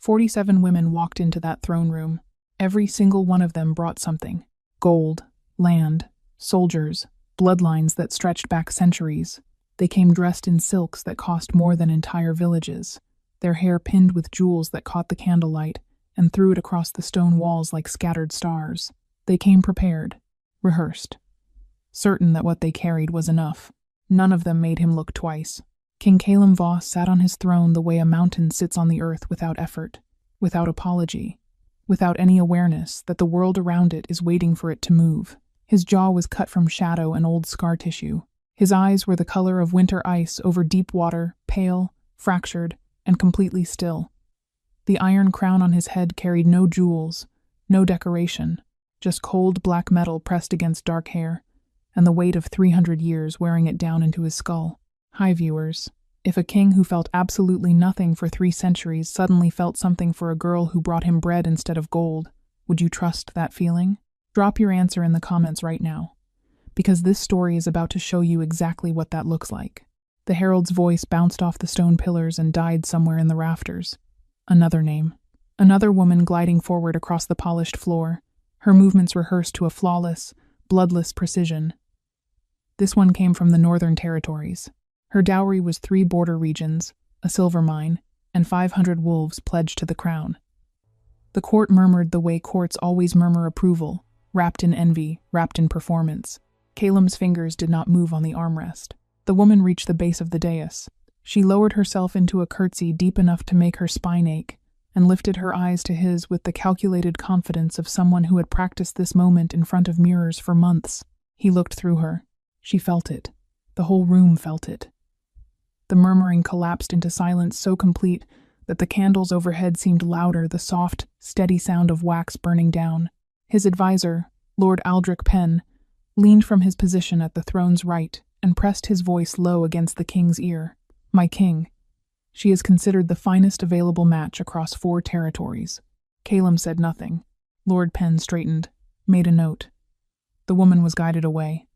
47 women walked into that throne room. Every single one of them brought something. Gold, land, soldiers, bloodlines that stretched back centuries. They came dressed in silks that cost more than entire villages, their hair pinned with jewels that caught the candlelight and threw it across the stone walls like scattered stars. They came prepared, rehearsed, certain that what they carried was enough. None of them made him look twice. King Calum Voss sat on his throne the way a mountain sits on the earth, without effort, without apology, without any awareness that the world around it is waiting for it to move. His jaw was cut from shadow and old scar tissue. His eyes were the color of winter ice over deep water, pale, fractured, and completely still. The iron crown on his head carried no jewels, no decoration, just cold black metal pressed against dark hair, and the weight of 300 years wearing it down into his skull. Hi, viewers. If a king who felt absolutely nothing for 3 centuries suddenly felt something for a girl who brought him bread instead of gold, would you trust that feeling? Drop your answer in the comments right now, because this story is about to show you exactly what that looks like. The herald's voice bounced off the stone pillars and died somewhere in the rafters. Another name. Another woman gliding forward across the polished floor, her movements rehearsed to a flawless, bloodless precision. This one came from the Northern Territories. Her dowry was 3 border regions, a silver mine, and 500 wolves pledged to the crown. The court murmured the way courts always murmur approval, wrapped in envy, wrapped in performance. Calum's fingers did not move on the armrest. The woman reached the base of the dais. She lowered herself into a curtsy deep enough to make her spine ache, and lifted her eyes to his with the calculated confidence of someone who had practiced this moment in front of mirrors for months. He looked through her. She felt it. The whole room felt it. The murmuring collapsed into silence so complete that the candles overhead seemed louder, the soft, steady sound of wax burning down. His advisor, Lord Aldrich Penn, leaned from his position at the throne's right and pressed his voice low against the king's ear. "My king, she is considered the finest available match across 4 territories." Calum said nothing. Lord Penn straightened, made a note. The woman was guided away.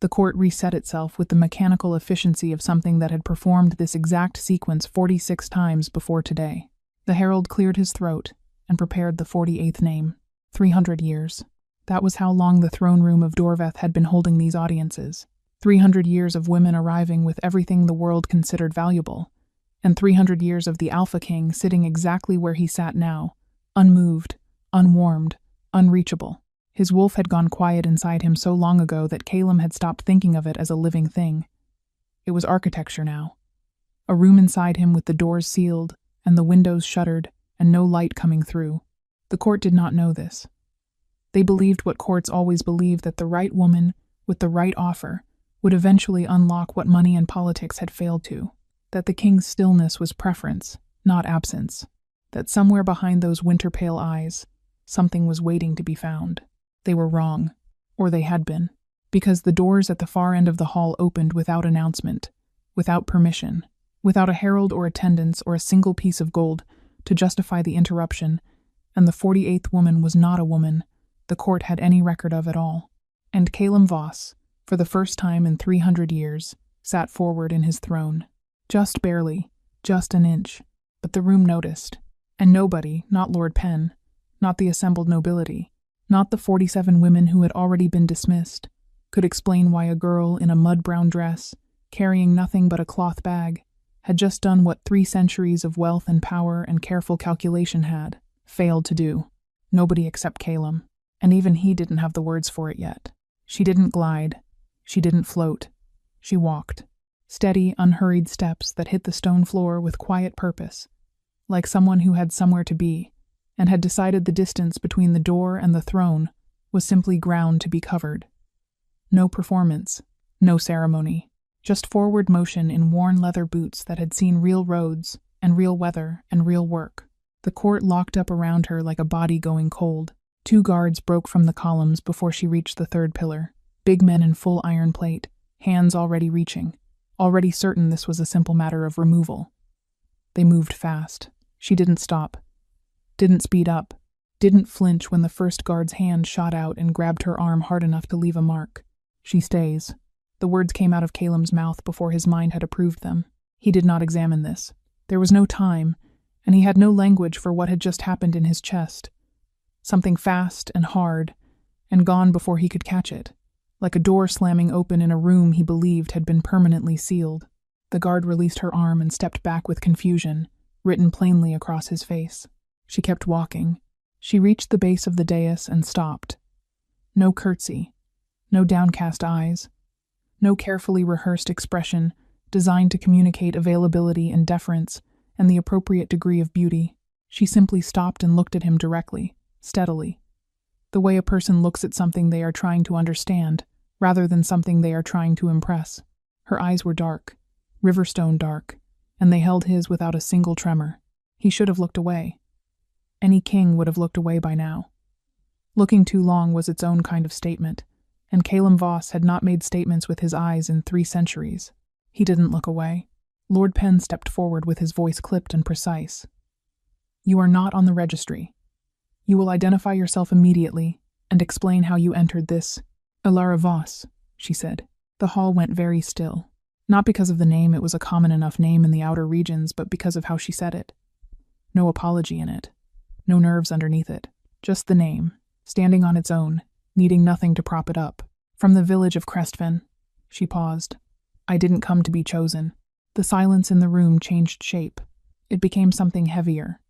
The court reset itself with the mechanical efficiency of something that had performed this exact sequence 46 times before today. The herald cleared his throat and prepared the 48th name. 300 years. That was how long the throne room of Dorveth had been holding these audiences. 300 years of women arriving with everything the world considered valuable, and 300 years of the Alpha King sitting exactly where he sat now, unmoved, unwarmed, unreachable. His wolf had gone quiet inside him so long ago that Calum had stopped thinking of it as a living thing. It was architecture now. A room inside him with the doors sealed and the windows shuttered and no light coming through. The court did not know this. They believed what courts always believe, that the right woman, with the right offer, would eventually unlock what money and politics had failed to. That the king's stillness was preference, not absence. That somewhere behind those winter-pale eyes, something was waiting to be found. They were wrong, or they had been, because the doors at the far end of the hall opened without announcement, without permission, without a herald or attendants or a single piece of gold to justify the interruption, and the 48th woman was not a woman the court had any record of at all. And Calum Voss, for the first time in 300 years, sat forward in his throne. Just barely, just an inch, but the room noticed. And nobody, not Lord Penn, not the assembled nobility, not the 47 women who had already been dismissed, could explain why a girl in a mud-brown dress, carrying nothing but a cloth bag, had just done what 3 centuries of wealth and power and careful calculation had failed to do. Nobody except Calum, and even he didn't have the words for it yet. She didn't glide. She didn't float. She walked. Steady, unhurried steps that hit the stone floor with quiet purpose, like someone who had somewhere to be, and had decided the distance between the door and the throne was simply ground to be covered. No performance, no ceremony, just forward motion in worn leather boots that had seen real roads and real weather and real work. The court locked up around her like a body going cold. 2 guards broke from the columns before she reached the 3rd pillar. Big men in full iron plate, hands already reaching, already certain this was a simple matter of removal. They moved fast. She didn't stop, didn't speed up, didn't flinch when the first guard's hand shot out and grabbed her arm hard enough to leave a mark. She stays. The words came out of Calum's mouth before his mind had approved them. He did not examine this. There was no time, and he had no language for what had just happened in his chest. Something fast and hard, and gone before he could catch it, like a door slamming open in a room he believed had been permanently sealed. The guard released her arm and stepped back with confusion, written plainly across his face. She kept walking. She reached the base of the dais and stopped. No curtsy, no downcast eyes, no carefully rehearsed expression designed to communicate availability and deference and the appropriate degree of beauty. She simply stopped and looked at him directly, steadily, the way a person looks at something they are trying to understand, rather than something they are trying to impress. Her eyes were dark, riverstone dark, and they held his without a single tremor. He should have looked away. Any king would have looked away by now. Looking too long was its own kind of statement, and Calum Voss had not made statements with his eyes in 3 centuries. He didn't look away. Lord Penn stepped forward with his voice clipped and precise. "You are not on the registry. You will identify yourself immediately and explain how you entered this." "Elara Voss," she said. The hall went very still. Not because of the name, it was a common enough name in the outer regions, but because of how she said it. No apology in it. No nerves underneath it. Just the name, standing on its own, needing nothing to prop it up. "From the village of Crestven." She paused. "I didn't come to be chosen." The silence in the room changed shape. It became something heavier.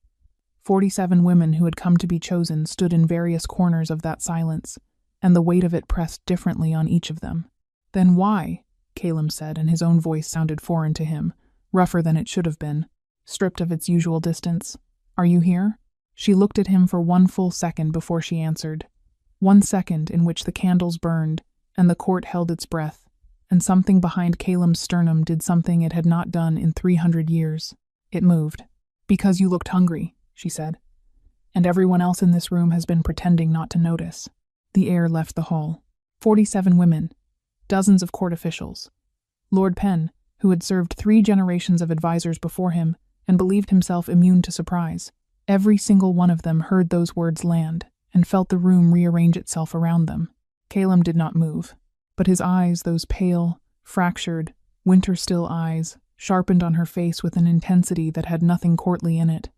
47 women who had come to be chosen stood in various corners of that silence, and the weight of it pressed differently on each of them. "Then why?" Calum said, and his own voice sounded foreign to him, rougher than it should have been, stripped of its usual distance. "Are you here?" She looked at him for 1 full second before she answered. 1 second in which the candles burned, and the court held its breath, and something behind Calum's sternum did something it had not done in 300 years. It moved. "Because you looked hungry," she said. "And everyone else in this room has been pretending not to notice." The air left the hall. 47 women, dozens of court officials. Lord Penn, who had served 3 generations of advisors before him and believed himself immune to surprise. Every single one of them heard those words land and felt the room rearrange itself around them. Calum did not move, but his eyes, those pale, fractured, winter-still eyes, sharpened on her face with an intensity that had nothing courtly in it,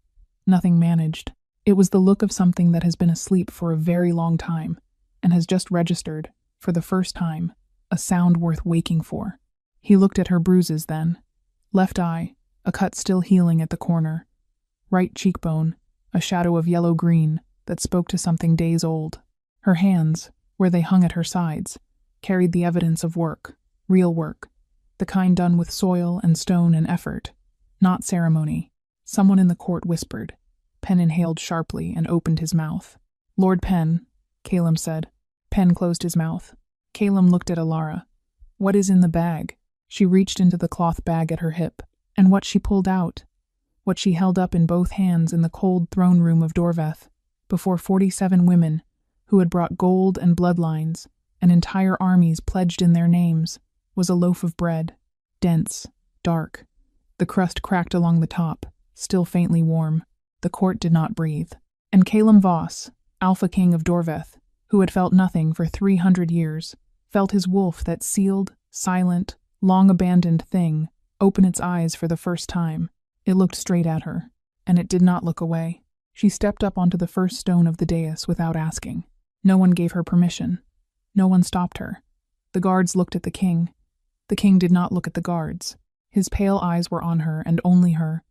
nothing managed. It was the look of something that has been asleep for a very long time and has just registered, for the first time, a sound worth waking for. He looked at her bruises then. Left eye, a cut still healing at the corner. Right cheekbone, a shadow of yellow-green that spoke to something days old. Her hands, where they hung at her sides, carried the evidence of work, real work, the kind done with soil and stone and effort, not ceremony. Someone in the court whispered. Penn inhaled sharply and opened his mouth. "Lord Penn," Calum said. Penn closed his mouth. Calum looked at Elara. "What is in the bag?" She reached into the cloth bag at her hip, and what she pulled out, what she held up in both hands in the cold throne room of Dorveth, before 47 women who had brought gold and bloodlines, and entire armies pledged in their names, was a loaf of bread, dense, dark. The crust cracked along the top, still faintly warm. The court did not breathe. And Calum Voss, Alpha King of Dorveth, who had felt nothing for 300 years, felt his wolf, that sealed, silent, long-abandoned thing, open its eyes for the first time. It looked straight at her, and it did not look away. She stepped up onto the first stone of the dais without asking. No one gave her permission. No one stopped her. The guards looked at the king. The king did not look at the guards. His pale eyes were on her and only her,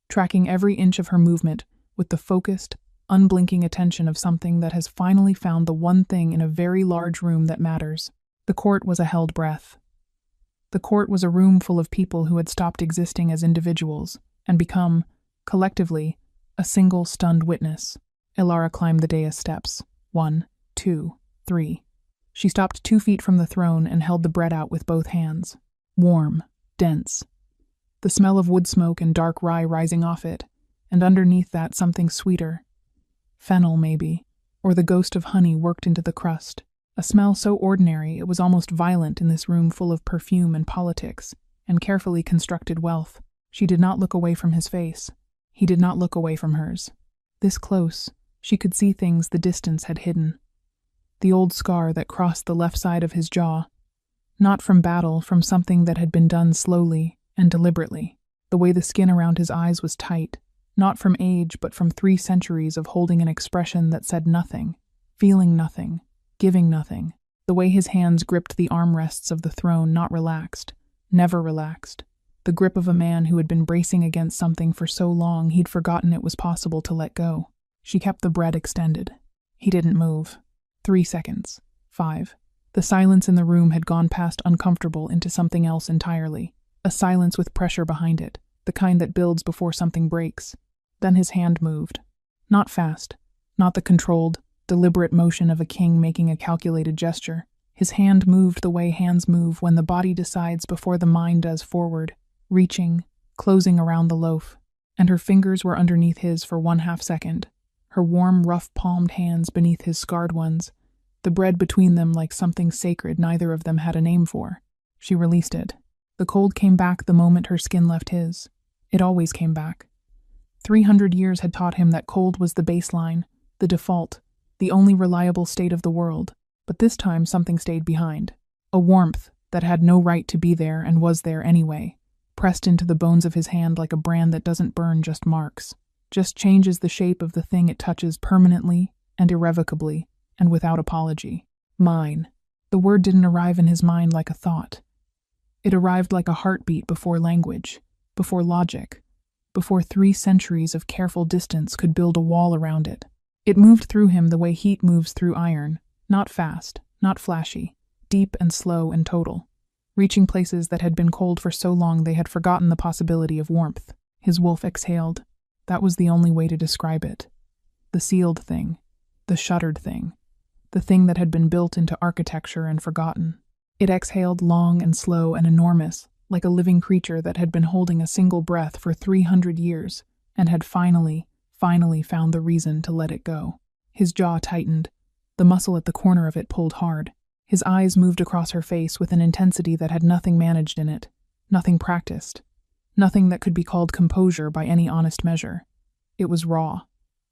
tracking every inch of her movement with the focused, unblinking attention of something that has finally found the one thing in a very large room that matters. The court was a held breath. The court was a room full of people who had stopped existing as individuals and become, collectively, a single stunned witness. Elara climbed the dais steps. 1, 2, 3. She stopped 2 feet from the throne and held the bread out with both hands. Warm, dense. The smell of wood smoke and dark rye rising off it, and underneath that something sweeter. Fennel, maybe, or the ghost of honey worked into the crust. A smell so ordinary it was almost violent in this room full of perfume and politics, and carefully constructed wealth. She did not look away from his face. He did not look away from hers. This close, she could see things the distance had hidden. The old scar that crossed the left side of his jaw. Not from battle, from something that had been done slowly and deliberately. The way the skin around his eyes was tight, Not from age, but from 3 centuries of holding an expression that said nothing, feeling nothing, giving nothing. The way his hands gripped the armrests of the throne, not relaxed, never relaxed. The grip of a man who had been bracing against something for so long he'd forgotten it was possible to let go. She kept the bread extended. He didn't move. 3 seconds. 5. The silence in the room had gone past uncomfortable into something else entirely. A silence with pressure behind it, the kind that builds before something breaks. Then his hand moved. Not fast. Not the controlled, deliberate motion of a king making a calculated gesture. His hand moved the way hands move when the body decides before the mind does forward, reaching, closing around the loaf. And her fingers were underneath his for 1/2 second. Her warm, rough-palmed hands beneath his scarred ones. The bread between them like something sacred neither of them had a name for. She released it. The cold came back the moment her skin left his. It always came back. 300 years had taught him that cold was the baseline, the default, the only reliable state of the world. But this time something stayed behind. A warmth that had no right to be there and was there anyway, pressed into the bones of his hand like a brand that doesn't burn, just marks. Just changes the shape of the thing it touches permanently and irrevocably, and without apology. Mine. The word didn't arrive in his mind like a thought. It arrived like a heartbeat before language, before logic, before 3 centuries of careful distance could build a wall around it. It moved through him the way heat moves through iron, not fast, not flashy, deep and slow and total, reaching places that had been cold for so long they had forgotten the possibility of warmth. His wolf exhaled. That was the only way to describe it. The sealed thing, the shuttered thing, the thing that had been built into architecture and forgotten. It exhaled long and slow and enormous, like a living creature that had been holding a single breath for 300 years and had finally found the reason to let it go. His jaw tightened. The muscle at the corner of it pulled hard. His eyes moved across her face with an intensity that had nothing managed in it, nothing practiced, nothing that could be called composure by any honest measure. It was raw.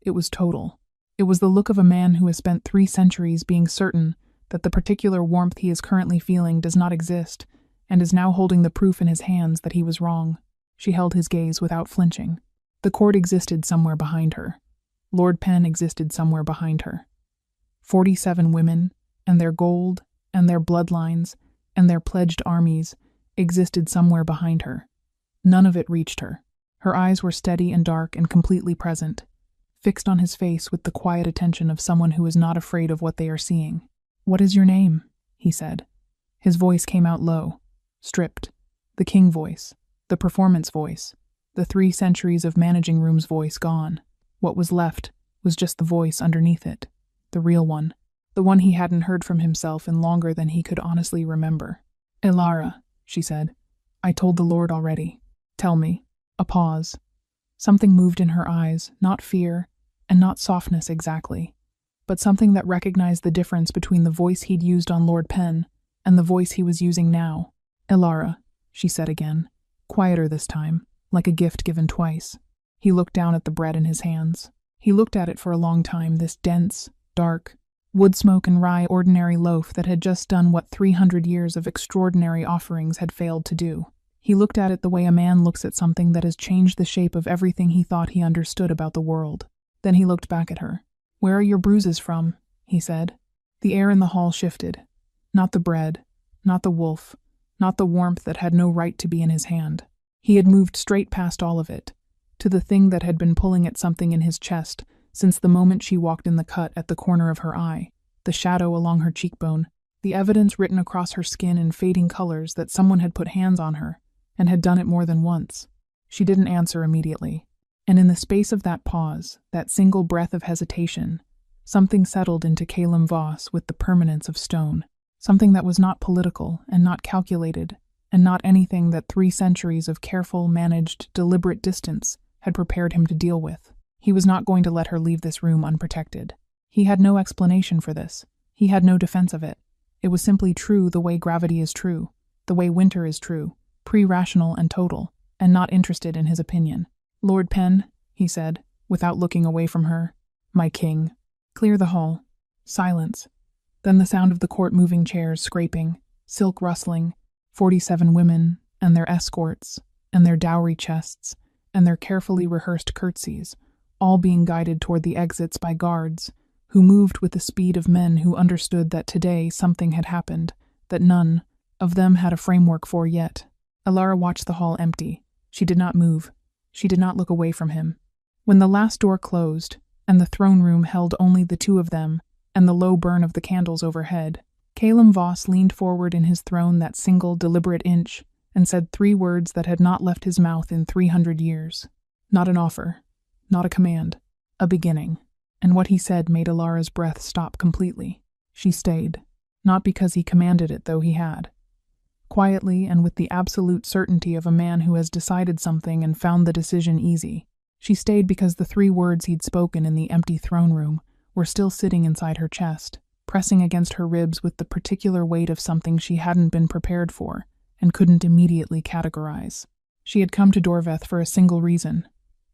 It was total. It was the look of a man who has spent 3 centuries being certain that the particular warmth he is currently feeling does not exist, and is now holding the proof in his hands that he was wrong. She held his gaze without flinching. The court existed somewhere behind her. Lord Penn existed somewhere behind her. 47 women, and their gold, and their bloodlines, and their pledged armies existed somewhere behind her. None of it reached her. Her eyes were steady and dark and completely present, fixed on his face with the quiet attention of someone who is not afraid of what they are seeing. "What is your name?" he said. His voice came out low, stripped. The king voice, the performance voice, the 3 centuries of managing room's voice gone. What was left was just the voice underneath it, the real one, the one he hadn't heard from himself in longer than he could honestly remember. "Elara," she said. "I told the Lord already. Tell me." A pause. Something moved in her eyes, not fear, and not softness exactly, but something that recognized the difference between the voice he'd used on Lord Penn and the voice he was using now. "Elara," she said again, quieter this time, like a gift given twice. He looked down at the bread in his hands. He looked at it for a long time, this dense, dark, wood smoke and rye ordinary loaf that had just done what 300 years of extraordinary offerings had failed to do. He looked at it the way a man looks at something that has changed the shape of everything he thought he understood about the world. Then he looked back at her. "Where are your bruises from?" he said. The air in the hall shifted. Not the bread, not the wolf, not the warmth that had no right to be in his hand. He had moved straight past all of it, to the thing that had been pulling at something in his chest since the moment she walked in the cut at the corner of her eye, the shadow along her cheekbone, the evidence written across her skin in fading colors that someone had put hands on her, and had done it more than once. She didn't answer immediately. And in the space of that pause, that single breath of hesitation, something settled into Calum Voss with the permanence of stone. Something that was not political and not calculated, and not anything that 3 centuries of careful, managed, deliberate distance had prepared him to deal with. He was not going to let her leave this room unprotected. He had no explanation for this. He had no defense of it. It was simply true the way gravity is true, the way winter is true, pre-rational and total, and not interested in his opinion. "Lord Penn," he said, without looking away from her. "My king." Clear the hall. Silence. Then the sound of the court moving chairs scraping, silk rustling, 47 women, and their escorts, and their dowry chests, and their carefully rehearsed curtsies, all being guided toward the exits by guards, who moved with the speed of men who understood that today something had happened that none of them had a framework for yet. Alara watched the hall empty. She did not move. She did not look away from him. When the last door closed, and the throne room held only the two of them, and the low burn of the candles overhead, Calum Voss leaned forward in his throne that single, deliberate inch, and said 3 words that had not left his mouth in 300 years. Not an offer, not a command, a beginning. And what he said made Alara's breath stop completely. She stayed, not because he commanded it, though he had. Quietly and with the absolute certainty of a man who has decided something and found the decision easy. She stayed because the 3 words he'd spoken in the empty throne room were still sitting inside her chest, pressing against her ribs with the particular weight of something she hadn't been prepared for and couldn't immediately categorize. She had come to Dorveth for a single reason.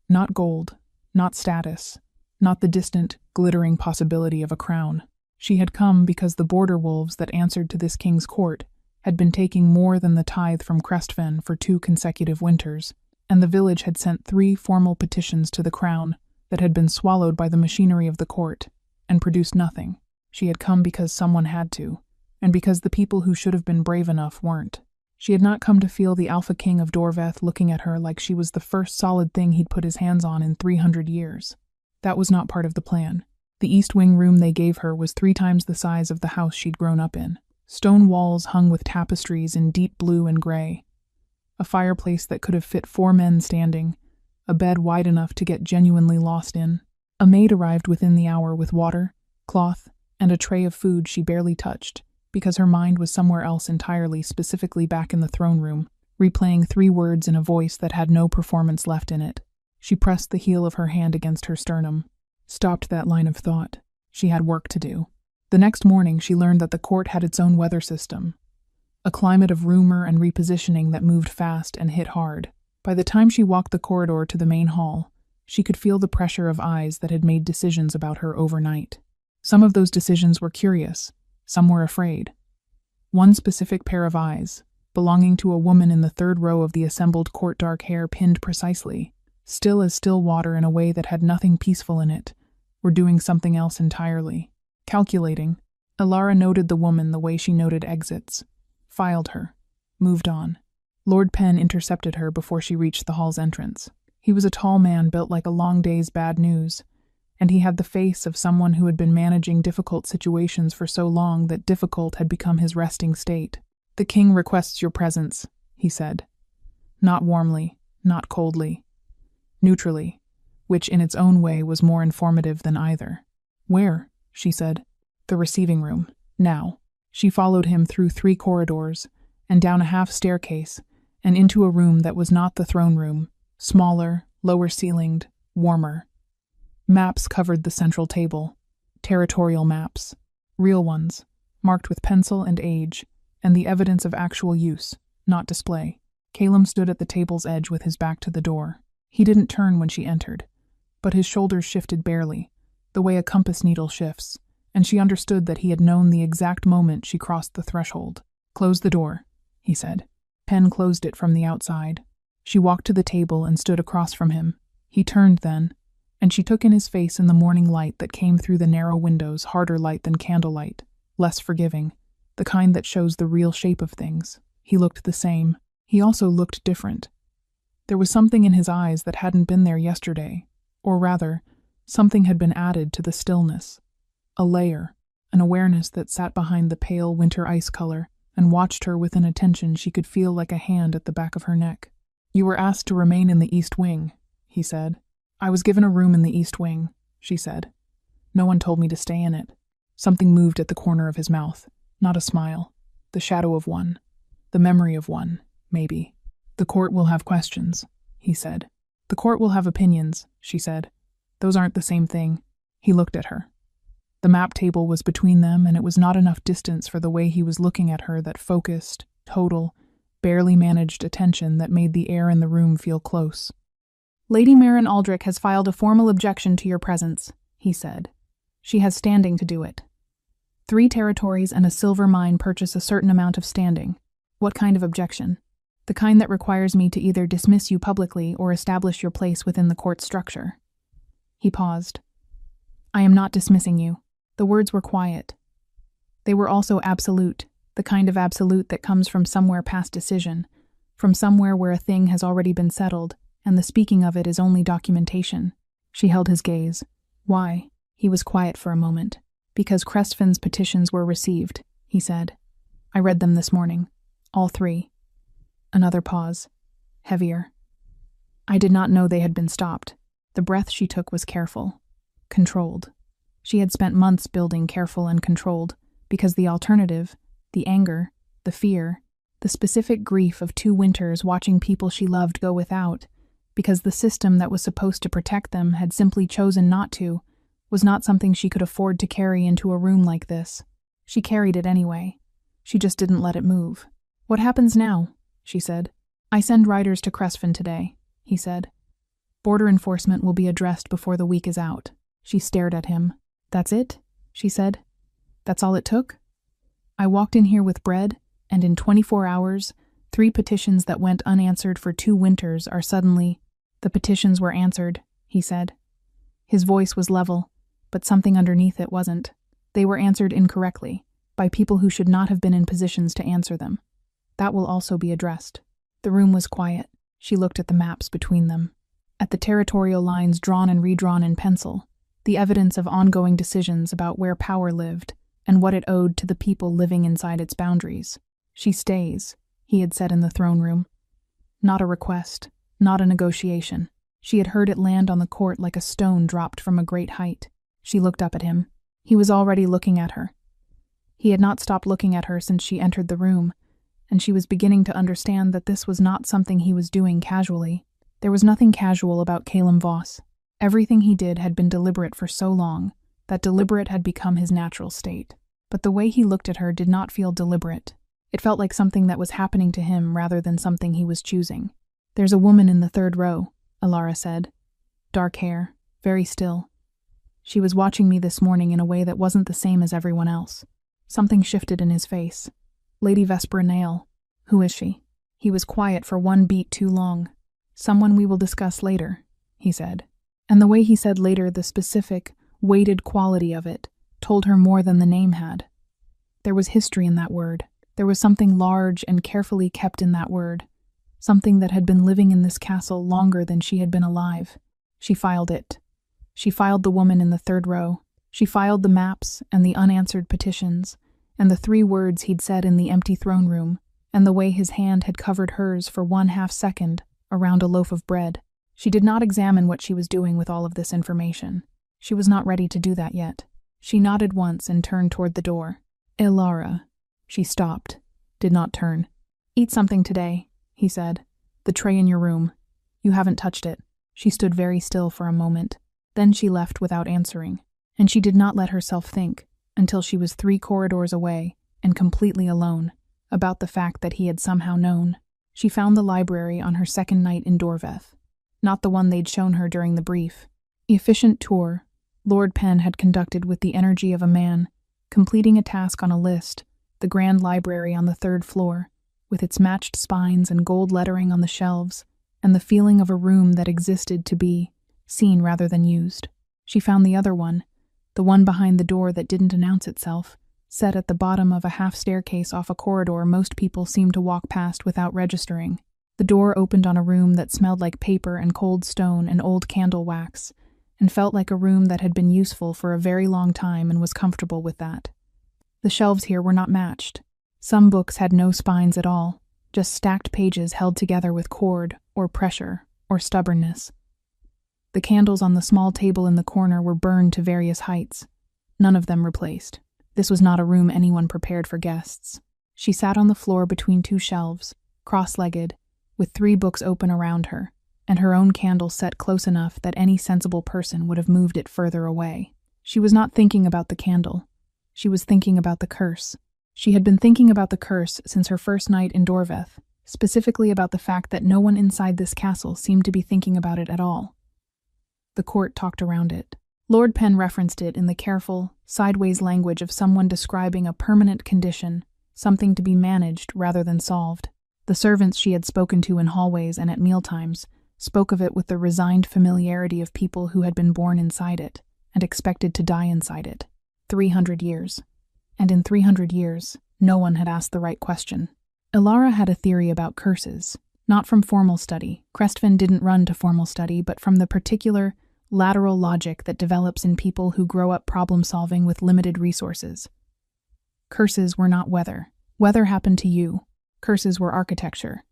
Not gold, not status, not the distant, glittering possibility of a crown. She had come because the border wolves that answered to this king's court had been taking more than the tithe from Crestfen for 2 consecutive winters, and the village had sent 3 formal petitions to the crown that had been swallowed by the machinery of the court and produced nothing. She had come because someone had to, and because the people who should have been brave enough weren't. She had not come to feel the Alpha King of Dorveth looking at her like she was the first solid thing he'd put his hands on in 300 years. That was not part of the plan. The East Wing room they gave her was 3 times the size of the house she'd grown up in. Stone walls hung with tapestries in deep blue and gray. A fireplace that could have fit 4 men standing. A bed wide enough to get genuinely lost in. A maid arrived within the hour with water, cloth, and a tray of food she barely touched, because her mind was somewhere else entirely, specifically back in the throne room, replaying 3 words in a voice that had no performance left in it. She pressed the heel of her hand against her sternum, stopped that line of thought. She had work to do. The next morning she learned that the court had its own weather system, a climate of rumor and repositioning that moved fast and hit hard. By the time she walked the corridor to the main hall, she could feel the pressure of eyes that had made decisions about her overnight. Some of those decisions were curious, some were afraid. One specific pair of eyes, belonging to a woman in the 3rd row of the assembled court, dark hair pinned precisely, still as still water in a way that had nothing peaceful in it, were doing something else entirely. Calculating, Alara noted the woman the way she noted exits, filed her, moved on. Lord Penn intercepted her before she reached the hall's entrance. He was a tall man built like a long day's bad news, and he had the face of someone who had been managing difficult situations for so long that difficult had become his resting state. "The king requests your presence," he said. Not warmly, not coldly. Neutrally, which in its own way was more informative than either. "Where?" she said. "The receiving room. Now." She followed him through 3 corridors, and down a half staircase, and into a room that was not the throne room, smaller, lower-ceilinged, warmer. Maps covered the central table. Territorial maps. Real ones, marked with pencil and age, and the evidence of actual use, not display. Calum stood at the table's edge with his back to the door. He didn't turn when she entered, but his shoulders shifted barely, the way a compass needle shifts, and she understood that he had known the exact moment she crossed the threshold. "Close the door," he said. Penn closed it from the outside. She walked to the table and stood across from him. He turned then, and she took in his face in the morning light that came through the narrow windows, harder light than candlelight, less forgiving, the kind that shows the real shape of things. He looked the same. He also looked different. There was something in his eyes that hadn't been there yesterday, or rather, something had been added to the stillness. A layer, an awareness that sat behind the pale winter ice color and watched her with an attention she could feel like a hand at the back of her neck. "You were asked to remain in the East Wing," he said. "I was given a room in the East Wing," she said. "No one told me to stay in it." Something moved at the corner of his mouth. Not a smile. The shadow of one. The memory of one, maybe. "The court will have questions," he said. "The court will have opinions," she said. "Those aren't the same thing." He looked at her. The map table was between them, and it was not enough distance for the way he was looking at her, that focused, total, barely managed attention that made the air in the room feel close. "Lady Marin Aldrich has filed a formal objection to your presence," he said. "She has standing to do it. 3 territories and a silver mine purchase a certain amount of standing." "What kind of objection?" The kind that requires me to either dismiss you publicly or establish your place within the court structure." He paused. "I am not dismissing you." The words were quiet. They were also absolute, the kind of absolute that comes from somewhere past decision, from somewhere where a thing has already been settled, and the speaking of it is only documentation. She held his gaze. "Why?" He was quiet for a moment. "Because Crestfin's petitions were received," he said. "I read them this morning. All 3. Another pause. Heavier. "I did not know they had been stopped." The breath she took was careful. Controlled. She had spent months building careful and controlled, because the alternative, the anger, the fear, the specific grief of 2 winters watching people she loved go without, because the system that was supposed to protect them had simply chosen not to, was not something she could afford to carry into a room like this. She carried it anyway. She just didn't let it move. "What happens now?" she said. "I send riders to Crestfin today," he said. "Border enforcement will be addressed before the week is out." She stared at him. "That's it?" she said. "That's all it took?" "I walked in here with bread, and in 24 hours, 3 petitions that went unanswered for 2 winters are suddenly—" "The petitions were answered," he said. His voice was level, but something underneath it wasn't. "They were answered incorrectly, by people who should not have been in positions to answer them. That will also be addressed." The room was quiet. She looked at the maps between them, at the territorial lines drawn and redrawn in pencil, the evidence of ongoing decisions about where power lived and what it owed to the people living inside its boundaries. "She stays," he had said in the throne room. Not a request, not a negotiation. She had heard it land on the court like a stone dropped from a great height. She looked up at him. He was already looking at her. He had not stopped looking at her since she entered the room, and she was beginning to understand that this was not something he was doing casually. There was nothing casual about Calum Voss. Everything he did had been deliberate for so long that deliberate had become his natural state. But the way he looked at her did not feel deliberate. It felt like something that was happening to him rather than something he was choosing. "There's a woman in the 3rd row," Alara said. "Dark hair, very still. She was watching me this morning in a way that wasn't the same as everyone else." Something shifted in his face. "Lady Vespera Nail. Who is she?" He was quiet for 1 beat too long. "Someone we will discuss later," he said. And the way he said later, the specific, weighted quality of it, told her more than the name had. There was history in that word. There was something large and carefully kept in that word. Something that had been living in this castle longer than she had been alive. She filed it. She filed the woman in the 3rd row. She filed the maps and the unanswered petitions, and the 3 words he'd said in the empty throne room, and the way his hand had covered hers for 1/2 second around a loaf of bread. She did not examine what she was doing with all of this information. She was not ready to do that yet. She nodded once and turned toward the door. "Ilara." She stopped, did not turn. "Eat something today," he said. "The tray in your room. You haven't touched it." She stood very still for a moment. Then she left without answering. And she did not let herself think, until she was 3 corridors away, and completely alone, about the fact that he had somehow known. She found the library on her 2nd night in Dorveth. Not the one they'd shown her during the brief. The efficient tour Lord Penn had conducted with the energy of a man, completing a task on a list, the grand library on the 3rd floor, with its matched spines and gold lettering on the shelves, and the feeling of a room that existed to be seen rather than used. She found the other one, the one behind the door that didn't announce itself, set at the bottom of a half-staircase off a corridor most people seemed to walk past without registering. The door opened on a room that smelled like paper and cold stone and old candle wax, and felt like a room that had been useful for a very long time and was comfortable with that. The shelves here were not matched. Some books had no spines at all, just stacked pages held together with cord, or pressure, or stubbornness. The candles on the small table in the corner were burned to various heights, none of them replaced. This was not a room anyone prepared for guests. She sat on the floor between 2 shelves, cross-legged, with 3 books open around her, and her own candle set close enough that any sensible person would have moved it further away. She was not thinking about the candle. She was thinking about the curse. She had been thinking about the curse since her 1st night in Dorveth, specifically about the fact that no one inside this castle seemed to be thinking about it at all. The court talked around it. Lord Penn referenced it in the careful, sideways language of someone describing a permanent condition, something to be managed rather than solved. The servants she had spoken to in hallways and at mealtimes spoke of it with the resigned familiarity of people who had been born inside it and expected to die inside it. 300 years. And in 300 years, no one had asked the right question. Ilara had a theory about curses, not from formal study. Crestvin didn't run to formal study, but from the particular, lateral logic that develops in people who grow up problem-solving with limited resources. Curses were not weather. Weather happened to you. Curses were architecture.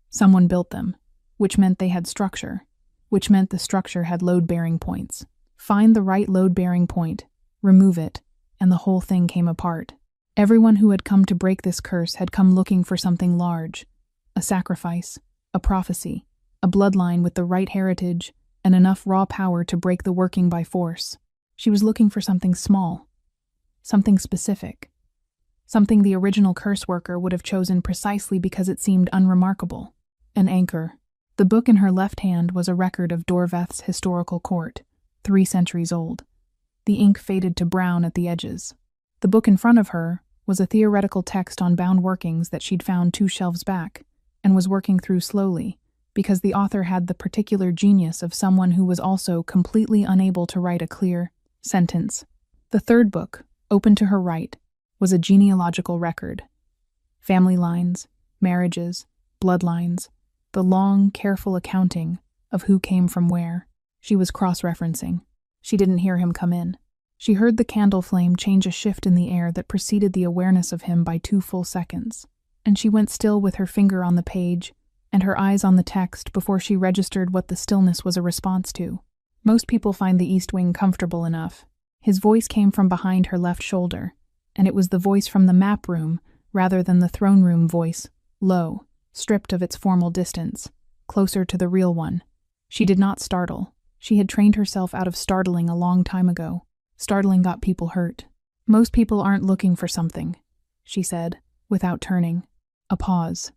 Someone built them, which meant they had structure, which meant the structure had load-bearing points. Find the right load-bearing point, remove it, and the whole thing came apart. Everyone who had come to break this curse had come looking for something large, a sacrifice, a prophecy, a bloodline with the right heritage, and enough raw power to break the working by force. She was looking for something small, something specific, something the original curse worker would have chosen precisely because it seemed unremarkable. An anchor. The book in her left hand was a record of Dorveth's historical court, 3 centuries old. The ink faded to brown at the edges. The book in front of her was a theoretical text on bound workings that she'd found 2 shelves back, and was working through slowly, because the author had the particular genius of someone who was also completely unable to write a clear sentence. The third book, open to her right, was a genealogical record. Family lines, marriages, bloodlines, the long, careful accounting of who came from where. She was cross-referencing. She didn't hear him come in. She heard the candle flame change a shift in the air that preceded the awareness of him by 2 full seconds, and she went still with her finger on the page and her eyes on the text before she registered what the stillness was a response to. Most people find the East Wing comfortable enough. His voice came from behind her left shoulder, and it was the voice from the map room rather than the throne room voice, low, stripped of its formal distance, closer to the real one. She did not startle. She had trained herself out of startling a long time ago. Startling got people hurt. Most people aren't looking for something, she said, without turning. A pause.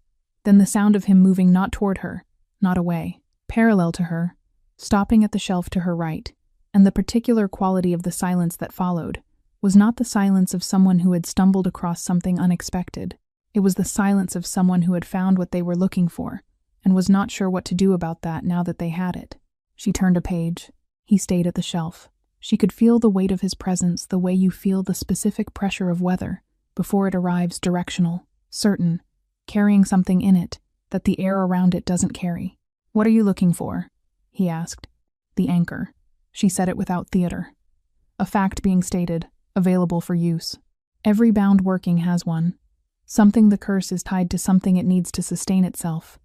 Then the sound of him moving not toward her, not away, parallel to her, stopping at the shelf to her right, and the particular quality of the silence that followed was not the silence of someone who had stumbled across something unexpected. It was the silence of someone who had found what they were looking for, and was not sure what to do about that now that they had it. She turned a page. He stayed at the shelf. She could feel the weight of his presence the way you feel the specific pressure of weather before it arrives directional, certain, carrying something in it that the air around it doesn't carry. "What are you looking for?" he asked. "The anchor." She said it without theater. A fact being stated, available for use. Every bound working has one. Something the curse is tied to something it needs to sustain itself.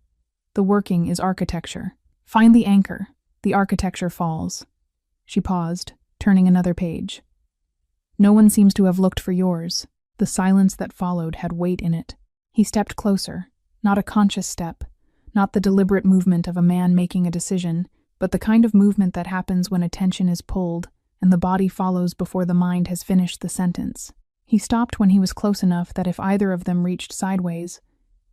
The working is architecture. Find the anchor. The architecture falls. She paused, turning another page. No one seems to have looked for yours. The silence that followed had weight in it. He stepped closer, not a conscious step, not the deliberate movement of a man making a decision, but the kind of movement that happens when attention is pulled and the body follows before the mind has finished the sentence. He stopped when he was close enough that if either of them reached sideways,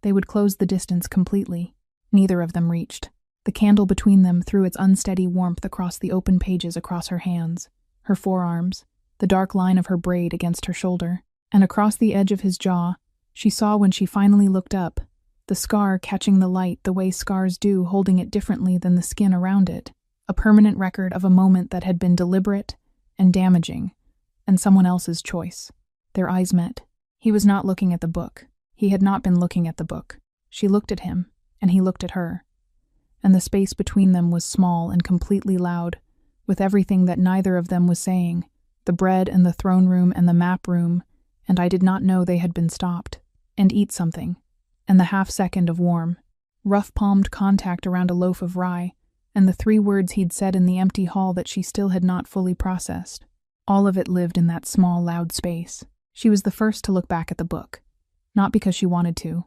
they would close the distance completely. Neither of them reached. The candle between them threw its unsteady warmth across the open pages across her hands, her forearms, the dark line of her braid against her shoulder, and across the edge of his jaw. She saw when she finally looked up, the scar catching the light the way scars do, holding it differently than the skin around it, a permanent record of a moment that had been deliberate and damaging, and someone else's choice. Their eyes met. He was not looking at the book. He had not been looking at the book. She looked at him, and he looked at her. And the space between them was small and completely loud, with everything that neither of them was saying, the bread and the throne room and the map room, and I did not know they had been stopped, and eat something, and the half-second of warm, rough-palmed contact around a loaf of rye, and the 3 words he'd said in the empty hall that she still had not fully processed. All of it lived in that small, loud space. She was the first to look back at the book, not because she wanted to,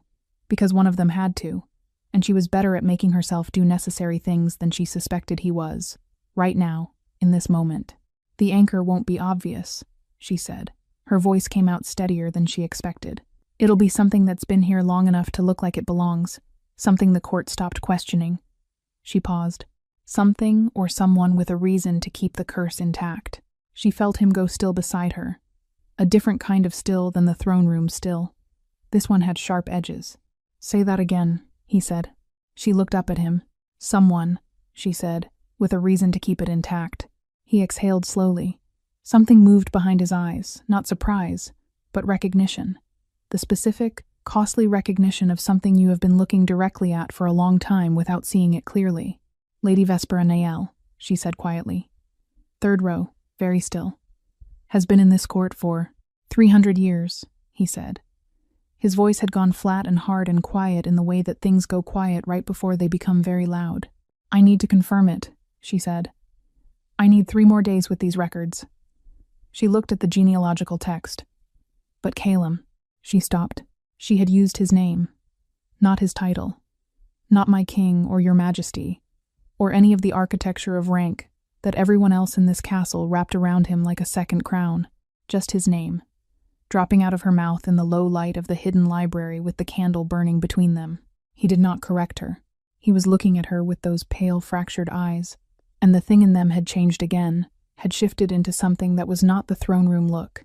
because one of them had to, and she was better at making herself do necessary things than she suspected he was, right now, in this moment. "The anchor won't be obvious," she said. Her voice came out steadier than she expected. "It'll be something that's been here long enough to look like it belongs, something the court stopped questioning." She paused. Something or someone with a reason to keep the curse intact. She felt him go still beside her. A different kind of still than the throne room still. This one had sharp edges. Say that again, he said. She looked up at him. Someone, she said, with a reason to keep it intact. He exhaled slowly. Something moved behind his eyes, not surprise, but recognition. The specific, costly recognition of something you have been looking directly at for a long time without seeing it clearly. Lady Vespera Nael, she said quietly. Third row, very still. Has been in this court for 300 years, he said. His voice had gone flat and hard and quiet in the way that things go quiet right before they become very loud. I need to confirm it, she said. I need 3 more days with these records. She looked at the genealogical text. But Calum, she stopped. She had used his name, not his title, not my king or your majesty, or any of the architecture of rank that everyone else in this castle wrapped around him like a second crown, just his name, dropping out of her mouth in the low light of the hidden library with the candle burning between them. He did not correct her. He was looking at her with those pale, fractured eyes, and the thing in them had changed again, had shifted into something that was not the throne room look,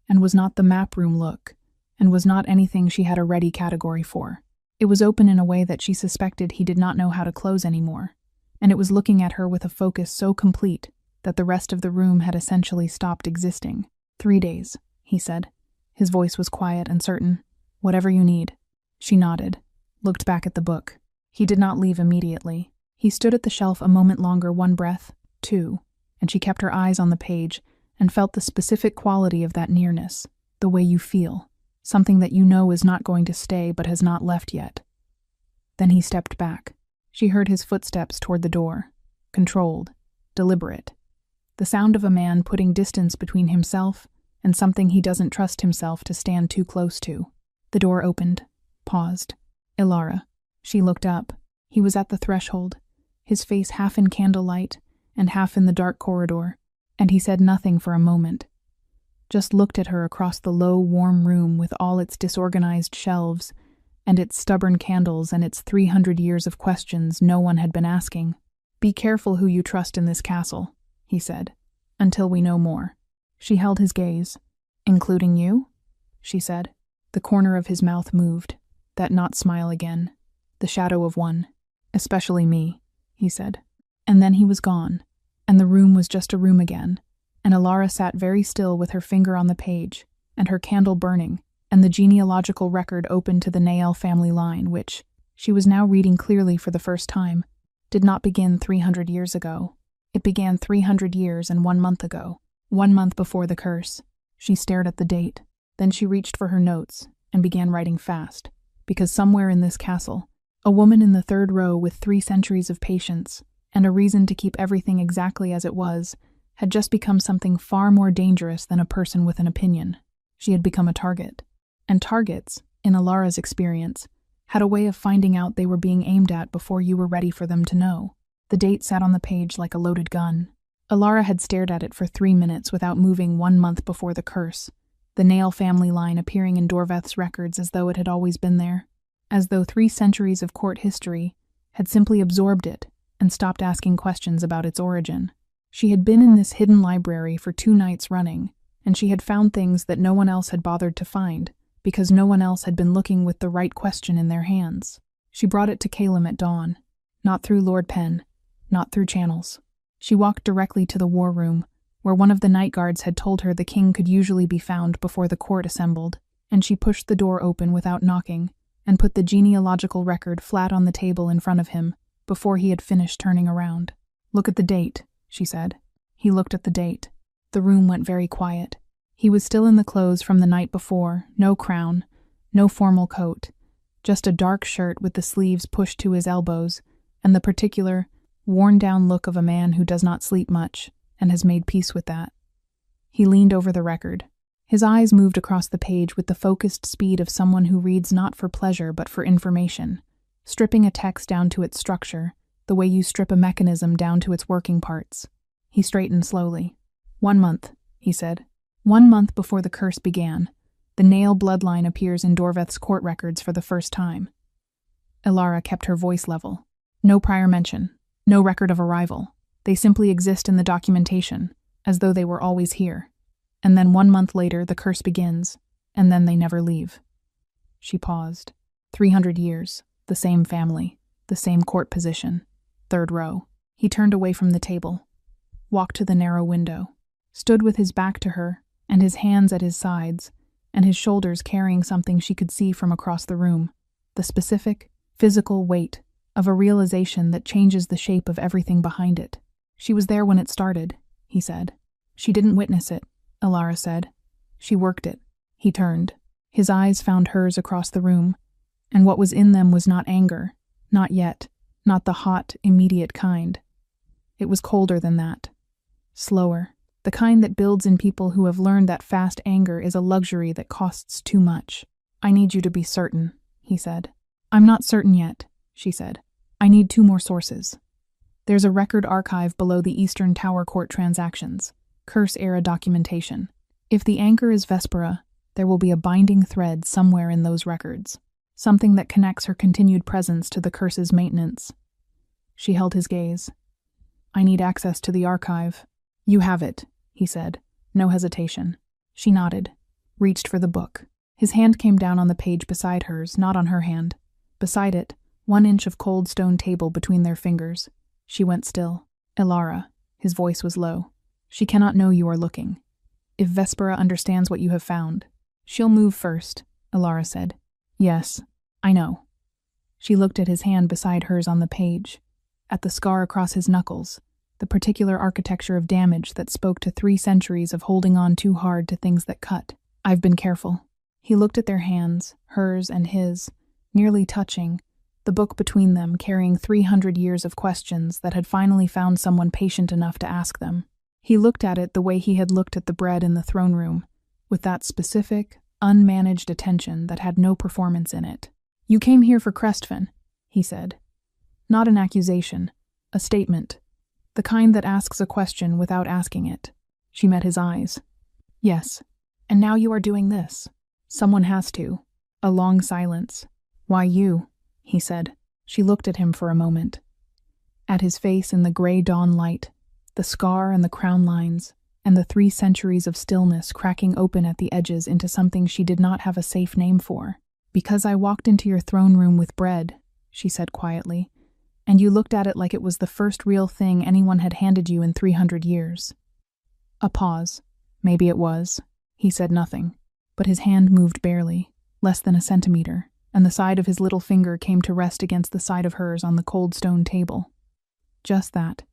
and was not the map room look, and was not anything she had a ready category for. It was open in a way that she suspected he did not know how to close anymore, and it was looking at her with a focus so complete that the rest of the room had essentially stopped existing. 3 days, he said. His voice was quiet and certain. Whatever you need. She nodded, looked back at the book. He did not leave immediately. He stood at the shelf a moment longer, 1 breath, 2, and she kept her eyes on the page and felt the specific quality of that nearness, the way you feel, something that you know is not going to stay but has not left yet. Then he stepped back. She heard his footsteps toward the door, controlled, deliberate. The sound of a man putting distance between himself and something he doesn't trust himself to stand too close to. The door opened, paused. Ilara. She looked up. He was at the threshold, his face half in candlelight and half in the dark corridor, and he said nothing for a moment. Just looked at her across the low, warm room with all its disorganized shelves and its stubborn candles and its 300 years of questions no one had been asking. Be careful who you trust in this castle, he said, until we know more. She held his gaze. Including you? She said. The corner of his mouth moved, that not smile again, the shadow of one. Especially me, he said. And then he was gone, and the room was just a room again, and Ilara sat very still with her finger on the page, and her candle burning, and the genealogical record open to the Nael family line, which, she was now reading clearly for the first time, did not begin 300 years ago. It began 300 years and 1 month ago, 1 month before the curse. She stared at the date. Then she reached for her notes and began writing fast, because somewhere in this castle, a woman in the 3rd row with 3 centuries of patience and a reason to keep everything exactly as it was had just become something far more dangerous than a person with an opinion. She had become a target. And targets, in Ilara's experience, had a way of finding out they were being aimed at before you were ready for them to know. The date sat on the page like a loaded gun. Ilara had stared at it for 3 minutes without moving 1 month before the curse, the Nael family line appearing in Dorveth's records as though it had always been there, as though 3 centuries of court history had simply absorbed it and stopped asking questions about its origin. She had been in this hidden library for 2 nights running, and she had found things that no one else had bothered to find, because no one else had been looking with the right question in their hands. She brought it to Calum at dawn, not through Lord Penn, not through channels. She walked directly to the war room, where one of the night guards had told her the king could usually be found before the court assembled, and she pushed the door open without knocking, and put the genealogical record flat on the table in front of him, before he had finished turning around. Look at the date, she said. He looked at the date. The room went very quiet. He was still in the clothes from the night before, no crown, no formal coat, just a dark shirt with the sleeves pushed to his elbows, and the particular, worn-down look of a man who does not sleep much, and has made peace with that. He leaned over the record. His eyes moved across the page with the focused speed of someone who reads not for pleasure but for information, stripping a text down to its structure, the way you strip a mechanism down to its working parts. He straightened slowly. 1 month, he said. 1 month before the curse began, the Nael bloodline appears in Dorveth's court records for the first time. Ilara kept her voice level. No prior mention, no record of arrival. They simply exist in the documentation, as though they were always here. And then 1 month later, the curse begins, and then they never leave. She paused. 300 years, the same family, the same court position, third row. He turned away from the table, walked to the narrow window, stood with his back to her and his hands at his sides, and his shoulders carrying something she could see from across the room, the specific, physical weight of a realization that changes the shape of everything behind it. She was there when it started, he said. She didn't witness it, Alara said. She worked it. He turned. His eyes found hers across the room, and what was in them was not anger, not yet, not the hot, immediate kind. It was colder than that. Slower, the kind that builds in people who have learned that fast anger is a luxury that costs too much. I need you to be certain, he said. I'm not certain yet, she said. I need 2 more sources. There's a record archive below the Eastern Tower Court transactions, Curse-era documentation. If the anchor is Vespera, there will be a binding thread somewhere in those records, something that connects her continued presence to the curse's maintenance. She held his gaze. I need access to the archive. You have it, he said, no hesitation. She nodded, reached for the book. His hand came down on the page beside hers, not on her hand. Beside it, 1 inch of cold stone table between their fingers. She went still. Alara, his voice was low. She cannot know you are looking. If Vespera understands what you have found, she'll move first, Alara said. Yes, I know. She looked at his hand beside hers on the page, at the scar across his knuckles, the particular architecture of damage that spoke to 3 centuries of holding on too hard to things that cut. I've been careful. He looked at their hands, hers and his, nearly touching, the book between them carrying 300 years of questions that had finally found someone patient enough to ask them. He looked at it the way he had looked at the bread in the throne room, with that specific, unmanaged attention that had no performance in it. You came here for Crestfin, he said. Not an accusation, a statement, the kind that asks a question without asking it. She met his eyes. Yes, and now you are doing this. Someone has to. A long silence. Why you? He said. She looked at him for a moment. At his face in the gray dawn light, the scar and the crown lines, and the 3 centuries of stillness cracking open at the edges into something she did not have a safe name for. Because I walked into your throne room with bread, she said quietly, and you looked at it like it was the first real thing anyone had handed you in 300 years. A pause. Maybe it was. He said nothing, but his hand moved barely, less than a centimeter, and the side of his little finger came to rest against the side of hers on the cold stone table. Just that.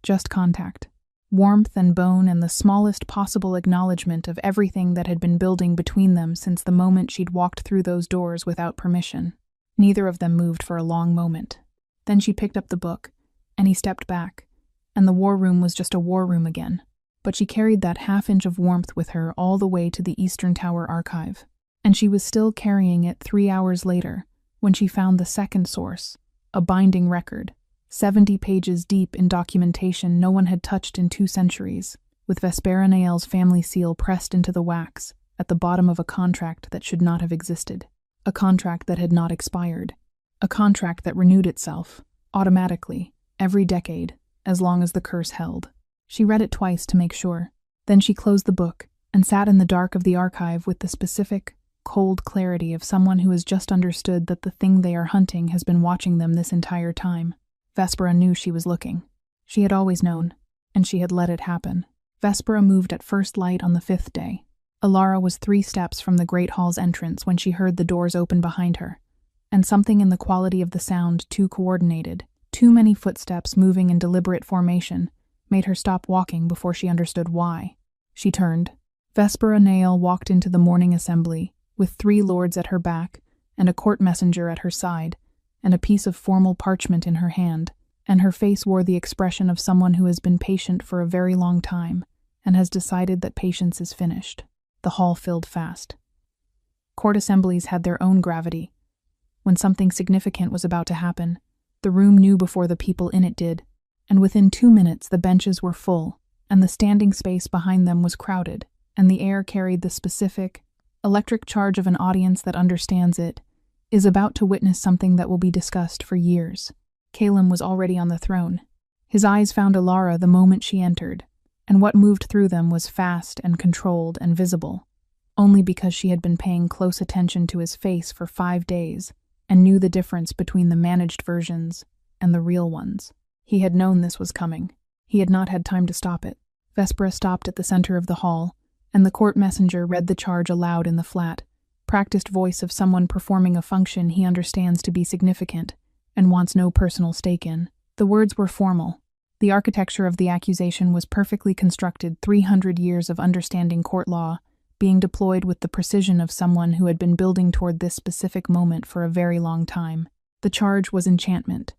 Just contact. Warmth and bone and the smallest possible acknowledgement of everything that had been building between them since the moment she'd walked through those doors without permission. Neither of them moved for a long moment. Then she picked up the book, and he stepped back, and the war room was just a war room again. But she carried that half-inch of warmth with her all the way to the Eastern Tower archive. And she was still carrying it 3 hours later, when she found the second source, a binding record, 70 pages deep in documentation no one had touched in 2 centuries, with Vespera Nael's family seal pressed into the wax at the bottom of a contract that should not have existed, a contract that had not expired, a contract that renewed itself, automatically, every decade, as long as the curse held. She read it twice to make sure. Then she closed the book and sat in the dark of the archive with the specific, cold clarity of someone who has just understood that the thing they are hunting has been watching them this entire time. Vespera knew she was looking. She had always known, and she had let it happen. Vespera moved at first light on the 5th day. Alara was 3 steps from the Great Hall's entrance when she heard the doors open behind her, and something in the quality of the sound too coordinated, too many footsteps moving in deliberate formation, made her stop walking before she understood why. She turned. Vespera Nael walked into the morning assembly, with 3 lords at her back, and a court messenger at her side, and a piece of formal parchment in her hand, and her face wore the expression of someone who has been patient for a very long time, and has decided that patience is finished. The hall filled fast. Court assemblies had their own gravity. When something significant was about to happen, the room knew before the people in it did, and within 2 minutes the benches were full, and the standing space behind them was crowded, and the air carried the specific, electric charge of an audience that understands it, is about to witness something that will be discussed for years. Calum was already on the throne. His eyes found Alara the moment she entered, and what moved through them was fast and controlled and visible, only because she had been paying close attention to his face for 5 days, and knew the difference between the managed versions and the real ones. He had known this was coming. He had not had time to stop it. Vespera stopped at the center of the hall, and the court messenger read the charge aloud in the flat, practiced voice of someone performing a function he understands to be significant and wants no personal stake in. The words were formal. The architecture of the accusation was perfectly constructed, 300 years of understanding court law, being deployed with the precision of someone who had been building toward this specific moment for a very long time. The charge was enchantment.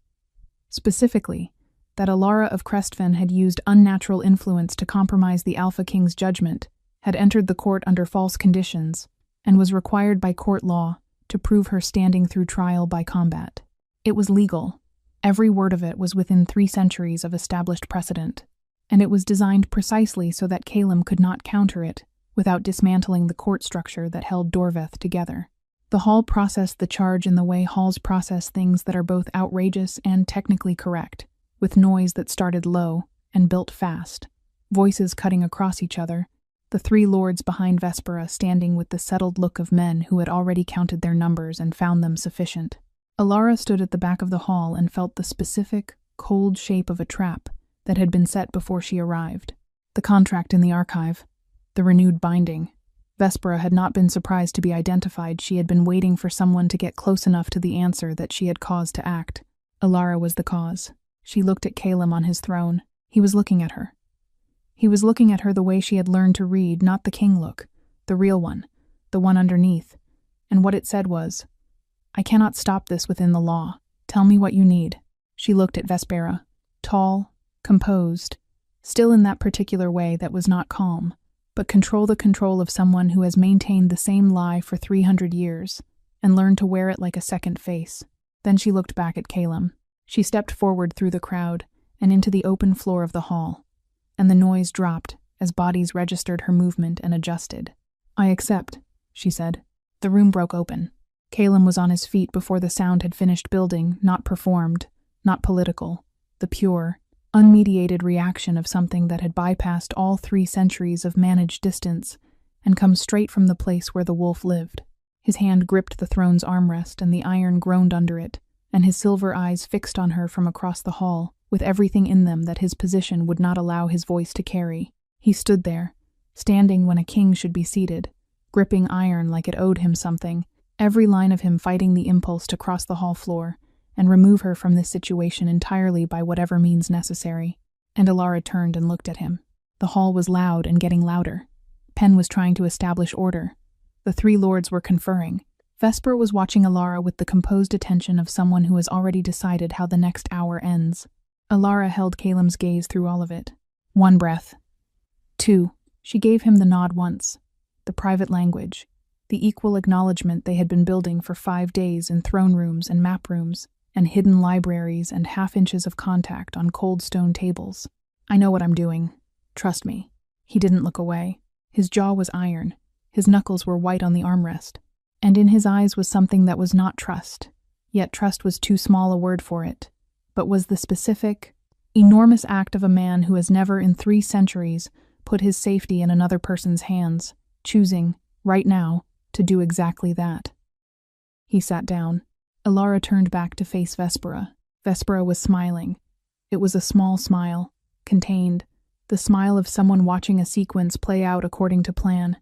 Specifically, that Alara of Crestven had used unnatural influence to compromise the Alpha King's judgment, had entered the court under false conditions, and was required by court law to prove her standing through trial by combat. It was legal. Every word of it was within 3 centuries of established precedent, and it was designed precisely so that Calum could not counter it without dismantling the court structure that held Dorveth together. The hall processed the charge in the way halls process things that are both outrageous and technically correct, with noise that started low and built fast, voices cutting across each other, the 3 lords behind Vespera standing with the settled look of men who had already counted their numbers and found them sufficient. Alara stood at the back of the hall and felt the specific, cold shape of a trap that had been set before she arrived. The contract in the archive, the renewed binding. Vespera had not been surprised to be identified. She had been waiting for someone to get close enough to the answer that she had cause to act. Alara was the cause. She looked at Calum on his throne. He was looking at her. He was looking at her the way she had learned to read, not the king look, the real one, the one underneath. And what it said was, "I cannot stop this within the law. Tell me what you need." She looked at Vespera, tall, composed, still in that particular way that was not calm, but the control of someone who has maintained the same lie for 300 years and learned to wear it like a second face. Then she looked back at Calum. She stepped forward through the crowd and into the open floor of the hall, and the noise dropped as bodies registered her movement and adjusted. "I accept," she said. The room broke open. Calum was on his feet before the sound had finished building, not performed, not political, the pure, unmediated reaction of something that had bypassed all 3 centuries of managed distance and come straight from the place where the wolf lived. His hand gripped the throne's armrest and the iron groaned under it, and his silver eyes fixed on her from across the hall, with everything in them that his position would not allow his voice to carry. He stood there, standing when a king should be seated, gripping iron like it owed him something, every line of him fighting the impulse to cross the hall floor and remove her from this situation entirely by whatever means necessary. And Alara turned and looked at him. The hall was loud and getting louder. Penn was trying to establish order. The 3 lords were conferring. Vespera was watching Alara with the composed attention of someone who has already decided how the next hour ends. Alara held Calum's gaze through all of it. 1 breath. 2. She gave him the nod once. The private language. The equal acknowledgement they had been building for 5 days in throne rooms and map rooms, and hidden libraries and half inches of contact on cold stone tables. "I know what I'm doing. Trust me." He didn't look away. His jaw was iron. His knuckles were white on the armrest. And in his eyes was something that was not trust. Yet trust was too small a word for it, but was the specific, enormous act of a man who has never in 3 centuries put his safety in another person's hands, choosing, right now, to do exactly that. He sat down. Alara turned back to face Vespera. Vespera was smiling. It was a small smile, contained, the smile of someone watching a sequence play out according to plan.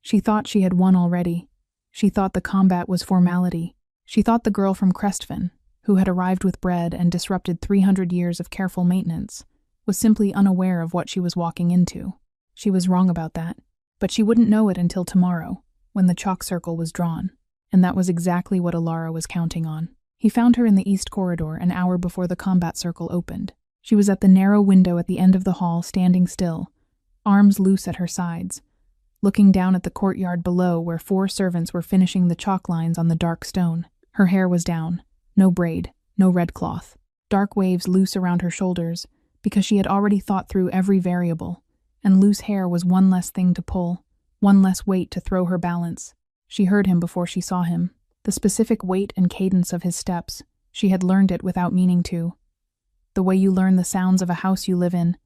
She thought she had won already. She thought the combat was formality. She thought the girl from Crestven, who had arrived with bread and disrupted 300 years of careful maintenance, was simply unaware of what she was walking into. She was wrong about that, but she wouldn't know it until tomorrow, when the chalk circle was drawn. And that was exactly what Alara was counting on. He found her in the east corridor an hour before the combat circle opened. She was at the narrow window at the end of the hall, standing still, arms loose at her sides, looking down at the courtyard below where 4 servants were finishing the chalk lines on the dark stone. Her hair was down, no braid, no red cloth, dark waves loose around her shoulders, because she had already thought through every variable, and loose hair was one less thing to pull, one less weight to throw her balance. She heard him before she saw him. The specific weight and cadence of his steps, she had learned it without meaning to. The way you learn the sounds of a house you live in,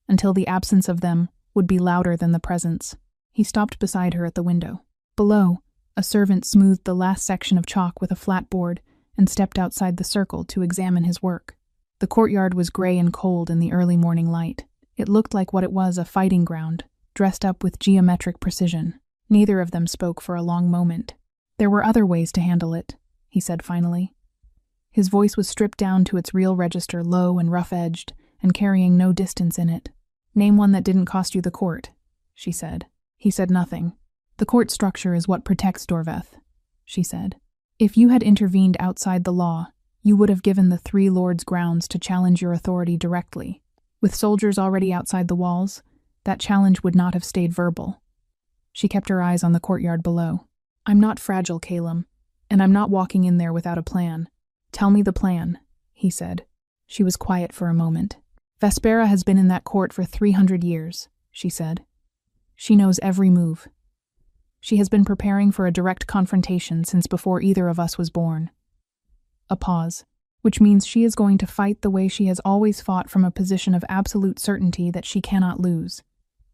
until the absence of them would be louder than the presence. He stopped beside her at the window. Below, a servant smoothed the last section of chalk with a flat board and stepped outside the circle to examine his work. The courtyard was gray and cold in the early morning light. It looked like what it was, a fighting ground, dressed up with geometric precision. Neither of them spoke for a long moment. "There were other ways to handle it," he said finally. His voice was stripped down to its real register, low and rough-edged, and carrying no distance in it. "Name one that didn't cost you the court," she said. He said nothing. "The court structure is what protects Dorveth," she said. "If you had intervened outside the law, you would have given the three lords grounds to challenge your authority directly. With soldiers already outside the walls, that challenge would not have stayed verbal." She kept her eyes on the courtyard below. "I'm not fragile, Calum, and I'm not walking in there without a plan." "Tell me the plan," he said. She was quiet for a moment. "Vespera has been in that court for 300 years, she said. "She knows every move. She has been preparing for a direct confrontation since before either of us was born." A pause. "Which means she is going to fight the way she has always fought, from a position of absolute certainty that she cannot lose.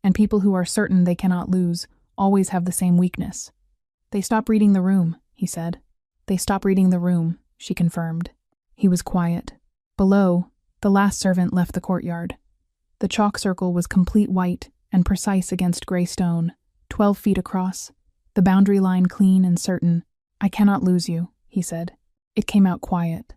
And people who are certain they cannot lose always have the same weakness." "They stop reading the room," he said. "They stop reading the room," she confirmed. He was quiet. Below, the last servant left the courtyard. The chalk circle was complete white and precise against gray stone, 12 feet across, the boundary line clean and certain. "I cannot lose you," he said. It came out quiet.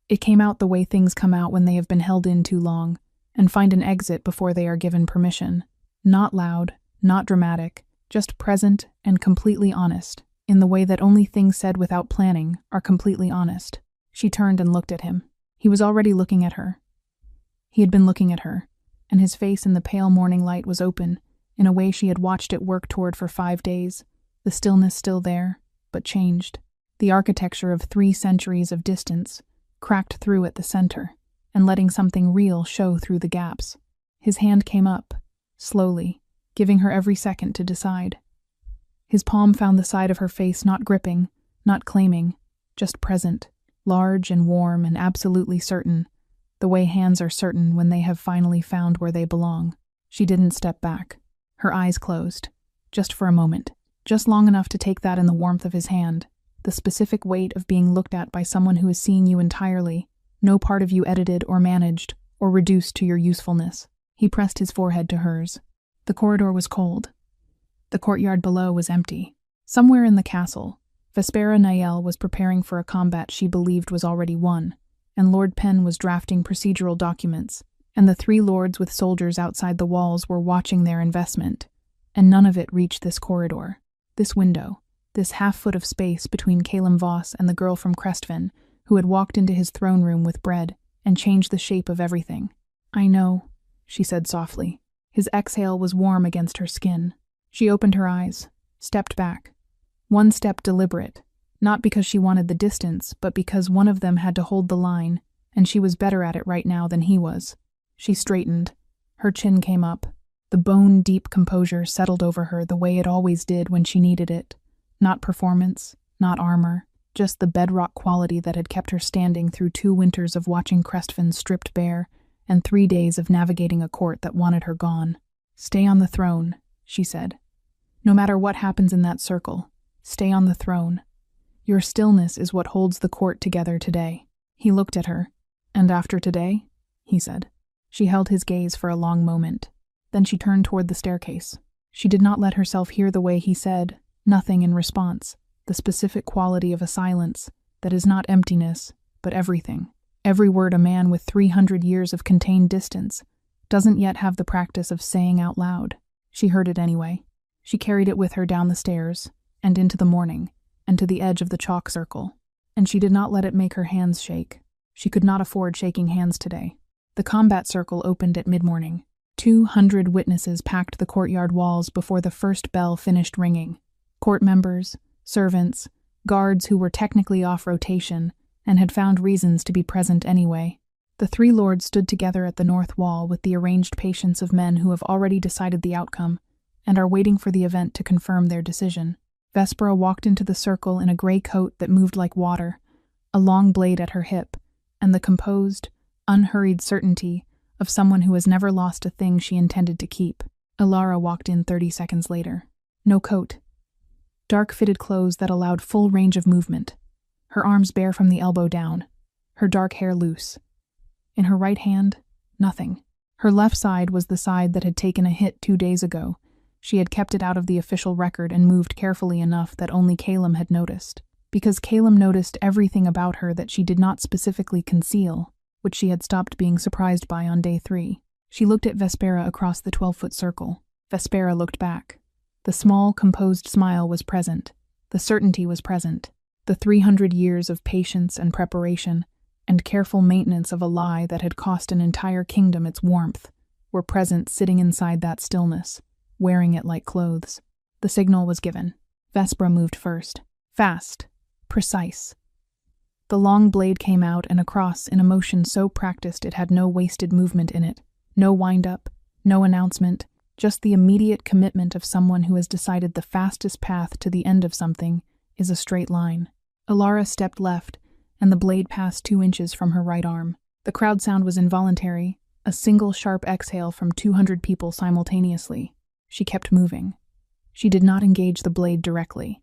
It came out the way things come out when they have been held in too long, and find an exit before they are given permission. Not loud, not dramatic, just present and completely honest, in the way that only things said without planning are completely honest. She turned and looked at him. He was already looking at her. He had been looking at her, and his face in the pale morning light was open, in a way she had watched it work toward for 5 days, the stillness still there, but changed. The architecture of 3 centuries of distance, cracked through at the center, and letting something real show through the gaps. His hand came up, slowly, giving her every second to decide. His palm found the side of her face, not gripping, not claiming, just present, large and warm and absolutely certain, the way hands are certain when they have finally found where they belong. She didn't step back. Her eyes closed, just for a moment, just long enough to take that in the warmth of his hand, the specific weight of being looked at by someone who is seeing you entirely, no part of you edited or managed or reduced to your usefulness. He pressed his forehead to hers. The corridor was cold. The courtyard below was empty. Somewhere in the castle, Vespera Nael was preparing for a combat she believed was already won, and Lord Penn was drafting procedural documents, and the 3 lords with soldiers outside the walls were watching their investment, and none of it reached this corridor, this window, this half-foot of space between Calum Voss and the girl from Crestven, who had walked into his throne room with bread and changed the shape of everything. "I know," she said softly. His exhale was warm against her skin. She opened her eyes, stepped back. One step deliberate, not because she wanted the distance, but because one of them had to hold the line, and she was better at it right now than he was. She straightened. Her chin came up. The bone-deep composure settled over her the way it always did when she needed it. Not performance, not armor, just the bedrock quality that had kept her standing through 2 winters of watching Crestven stripped bare and 3 days of navigating a court that wanted her gone. "Stay on the throne," she said. "No matter what happens in that circle, stay on the throne. Your stillness is what holds the court together today." He looked at her. "And after today?" he said. She held his gaze for a long moment. Then she turned toward the staircase. She did not let herself hear the way he said, nothing in response, the specific quality of a silence that is not emptiness, but everything. Every word a man with 300 years of contained distance doesn't yet have the practice of saying out loud. She heard it anyway. She carried it with her down the stairs, and into the morning, and to the edge of the chalk circle. And she did not let it make her hands shake. She could not afford shaking hands today. The combat circle opened at mid-morning. 200 witnesses packed the courtyard walls before the first bell finished ringing. Court members, servants, guards who were technically off rotation and had found reasons to be present anyway. The 3 lords stood together at the north wall with the arranged patience of men who have already decided the outcome and are waiting for the event to confirm their decision. Vespera walked into the circle in a gray coat that moved like water, a long blade at her hip, and the composed, unhurried certainty of someone who has never lost a thing she intended to keep. Ilara walked in 30 seconds later. No coat. Dark-fitted clothes that allowed full range of movement. her arms bare from the elbow down, her dark hair loose. In her right hand, nothing. Her left side was the side that had taken a hit 2 days ago. She had kept it out of the official record and moved carefully enough that only Calum had noticed. Because Calum noticed everything about her that she did not specifically conceal, which she had stopped being surprised by on day 3. She looked at Vespera across the 12-foot circle. Vespera looked back. The small, composed smile was present. The certainty was present. The 300 years of patience and preparation, and careful maintenance of a lie that had cost an entire kingdom its warmth, were present sitting inside that stillness, wearing it like clothes. The signal was given. Vespera moved first. Fast. Precise. The long blade came out and across in a motion so practiced it had no wasted movement in it. No wind-up, no announcement, just the immediate commitment of someone who has decided the fastest path to the end of something is a straight line. Alara stepped left, and the blade passed 2 inches from her right arm. The crowd sound was involuntary, a single sharp exhale from 200 people simultaneously. She kept moving. She did not engage the blade directly.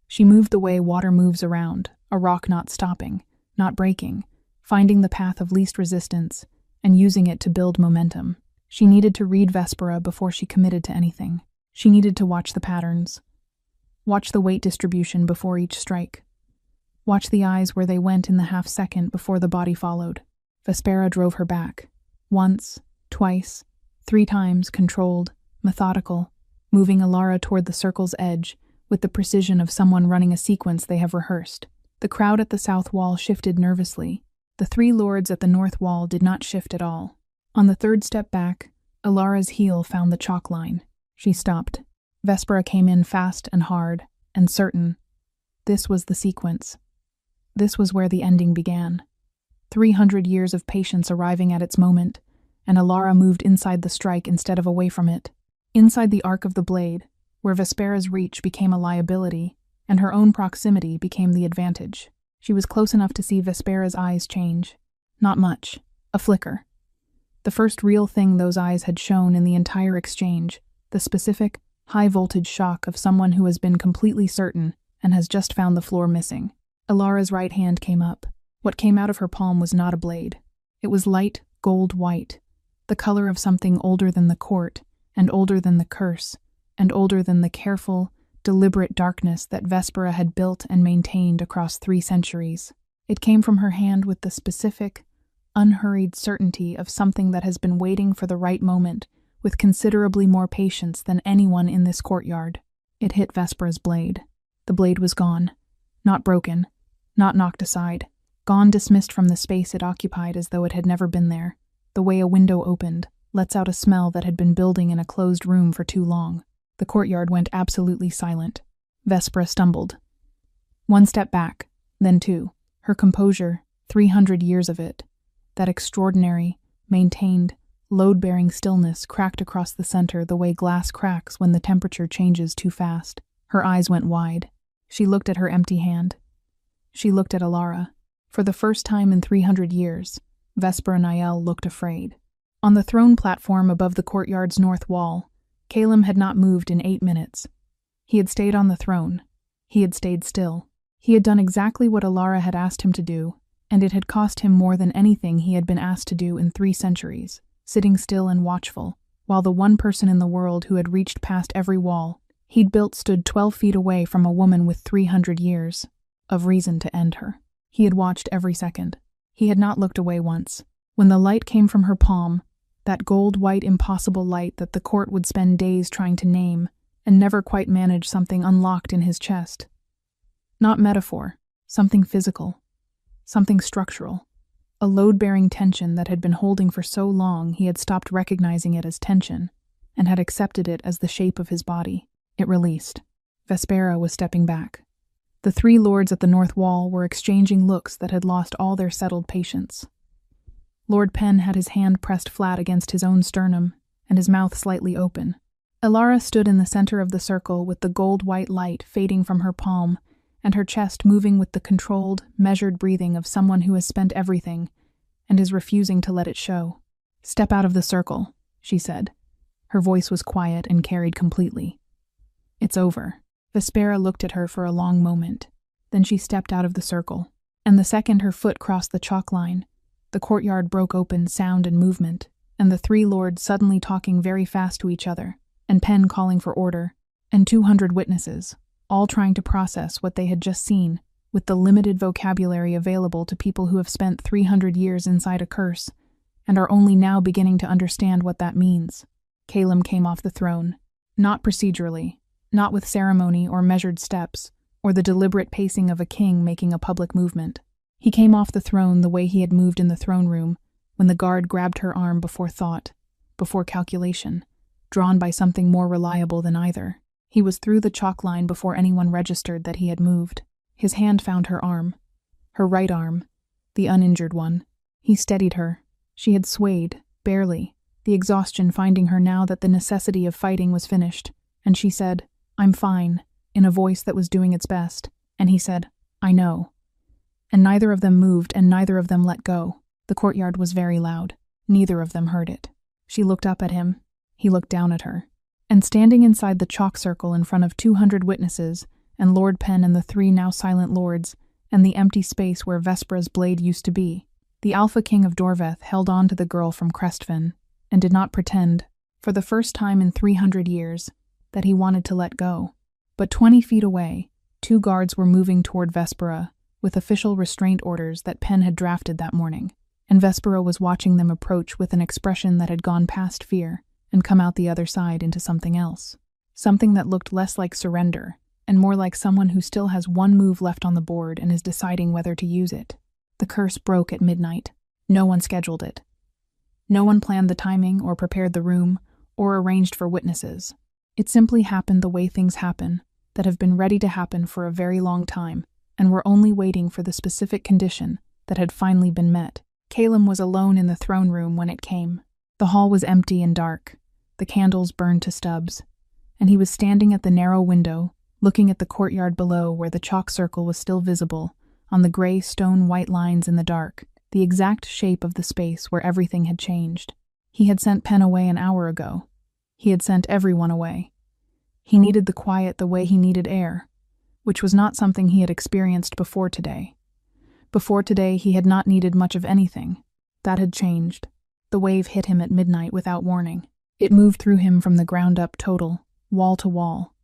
She moved the way water moves around, a rock not stopping, not breaking, finding the path of least resistance, and using it to build momentum. She needed to read Vespera before she committed to anything. She needed to watch the patterns. Watch the weight distribution before each strike. Watch the eyes where they went in the half-second before the body followed. Vespera drove her back. Once, twice, 3 times, controlled, methodical, moving Alara toward the circle's edge with the precision of someone running a sequence they have rehearsed. The crowd at the south wall shifted nervously. The 3 lords at the north wall did not shift at all. On the 3rd step back, Alara's heel found the chalk line. She stopped. Vespera came in fast and hard, and certain. This was the sequence. This was where the ending began. 300 years of patience arriving at its moment, and Alara moved inside the strike instead of away from it. Inside the arc of the blade, where Vespera's reach became a liability, and her own proximity became the advantage. She was close enough to see Vespera's eyes change. Not much. A flicker. The first real thing those eyes had shown in the entire exchange, the specific, high-voltage shock of someone who has been completely certain and has just found the floor missing. Alara's right hand came up. What came out of her palm was not a blade. It was light gold white, the color of something older than the court, and older than the curse, and older than the careful, deliberate darkness that Vespera had built and maintained across 3 centuries. It came from her hand with the specific, unhurried certainty of something that has been waiting for the right moment with considerably more patience than anyone in this courtyard. It hit Vespera's blade. The blade was gone. Not broken. Not knocked aside. Gone, dismissed from the space it occupied as though it had never been there. The way a window opened lets out a smell that had been building in a closed room for too long. The courtyard went absolutely silent. Vespera stumbled. 1 step back, then 2. Her composure, 300 years of it. That extraordinary, maintained, load-bearing stillness cracked across the center the way glass cracks when the temperature changes too fast. Her eyes went wide. She looked at her empty hand. She looked at Alara. For the first time in 300 years, Vespera Niel looked afraid. On the throne platform above the courtyard's north wall, Calum had not moved in 8 minutes. He had stayed on the throne. He had stayed still. He had done exactly what Alara had asked him to do, and it had cost him more than anything he had been asked to do in 3 centuries, sitting still and watchful, while the one person in the world who had reached past every wall he'd built stood 12 feet away from a woman with 300 years of reason to end her. He had watched every second. He had not looked away once. When the light came from her palm, that gold-white impossible light that the court would spend days trying to name, and never quite manage, something unlocked in his chest. Not metaphor, something physical, something structural. A load-bearing tension that had been holding for so long he had stopped recognizing it as tension, and had accepted it as the shape of his body. It released. Vespera was stepping back. The 3 lords at the north wall were exchanging looks that had lost all their settled patience. Lord Penn had his hand pressed flat against his own sternum, and his mouth slightly open. Alara stood in the center of the circle with the gold-white light fading from her palm, and her chest moving with the controlled, measured breathing of someone who has spent everything, and is refusing to let it show. "Step out of the circle," she said. Her voice was quiet and carried completely. "It's over." Vespera looked at her for a long moment. Then she stepped out of the circle. And the second her foot crossed the chalk line, the courtyard broke open, sound and movement, and the three lords suddenly talking very fast to each other, and Penn calling for order, and 200 witnesses, all trying to process what they had just seen, with the limited vocabulary available to people who have spent 300 years inside a curse, and are only now beginning to understand what that means. Calum came off the throne, not procedurally, not with ceremony or measured steps, or the deliberate pacing of a king making a public movement. He came off the throne the way he had moved in the throne room, when the guard grabbed her arm before thought, before calculation, drawn by something more reliable than either. He was through the chalk line before anyone registered that he had moved. His hand found her arm, her right arm, the uninjured one. He steadied her. She had swayed, barely, the exhaustion finding her now that the necessity of fighting was finished, and she said, "I'm fine," in a voice that was doing its best, and he said, "I know." And neither of them moved and neither of them let go. The courtyard was very loud. Neither of them heard it. She looked up at him. He looked down at her. And standing inside the chalk circle in front of 200 witnesses, and Lord Penn and the three now silent lords, and the empty space where Vespera's blade used to be, the Alpha King of Dorveth held on to the girl from Crestfin, and did not pretend, for the first time in 300 years, that he wanted to let go. But 20 feet away, 2 guards were moving toward Vespera, with official restraint orders that Penn had drafted that morning, and Vespera was watching them approach with an expression that had gone past fear and come out the other side into something else. Something that looked less like surrender, and more like someone who still has one move left on the board and is deciding whether to use it. The curse broke at midnight. No one scheduled it. No one planned the timing or prepared the room or arranged for witnesses. It simply happened the way things happen, that have been ready to happen for a very long time, and were only waiting for the specific condition that had finally been met. Calum was alone in the throne room when it came. The hall was empty and dark. The candles burned to stubs, and he was standing at the narrow window, looking at the courtyard below where the chalk circle was still visible, on the gray stone white lines in the dark, the exact shape of the space where everything had changed. He had sent Penn away an hour ago. He had sent everyone away. He needed the quiet the way he needed air, which was not something he had experienced before today. Before today, he had not needed much of anything. That had changed. The wave hit him at midnight without warning. It moved through him from the ground up total, wall to wall.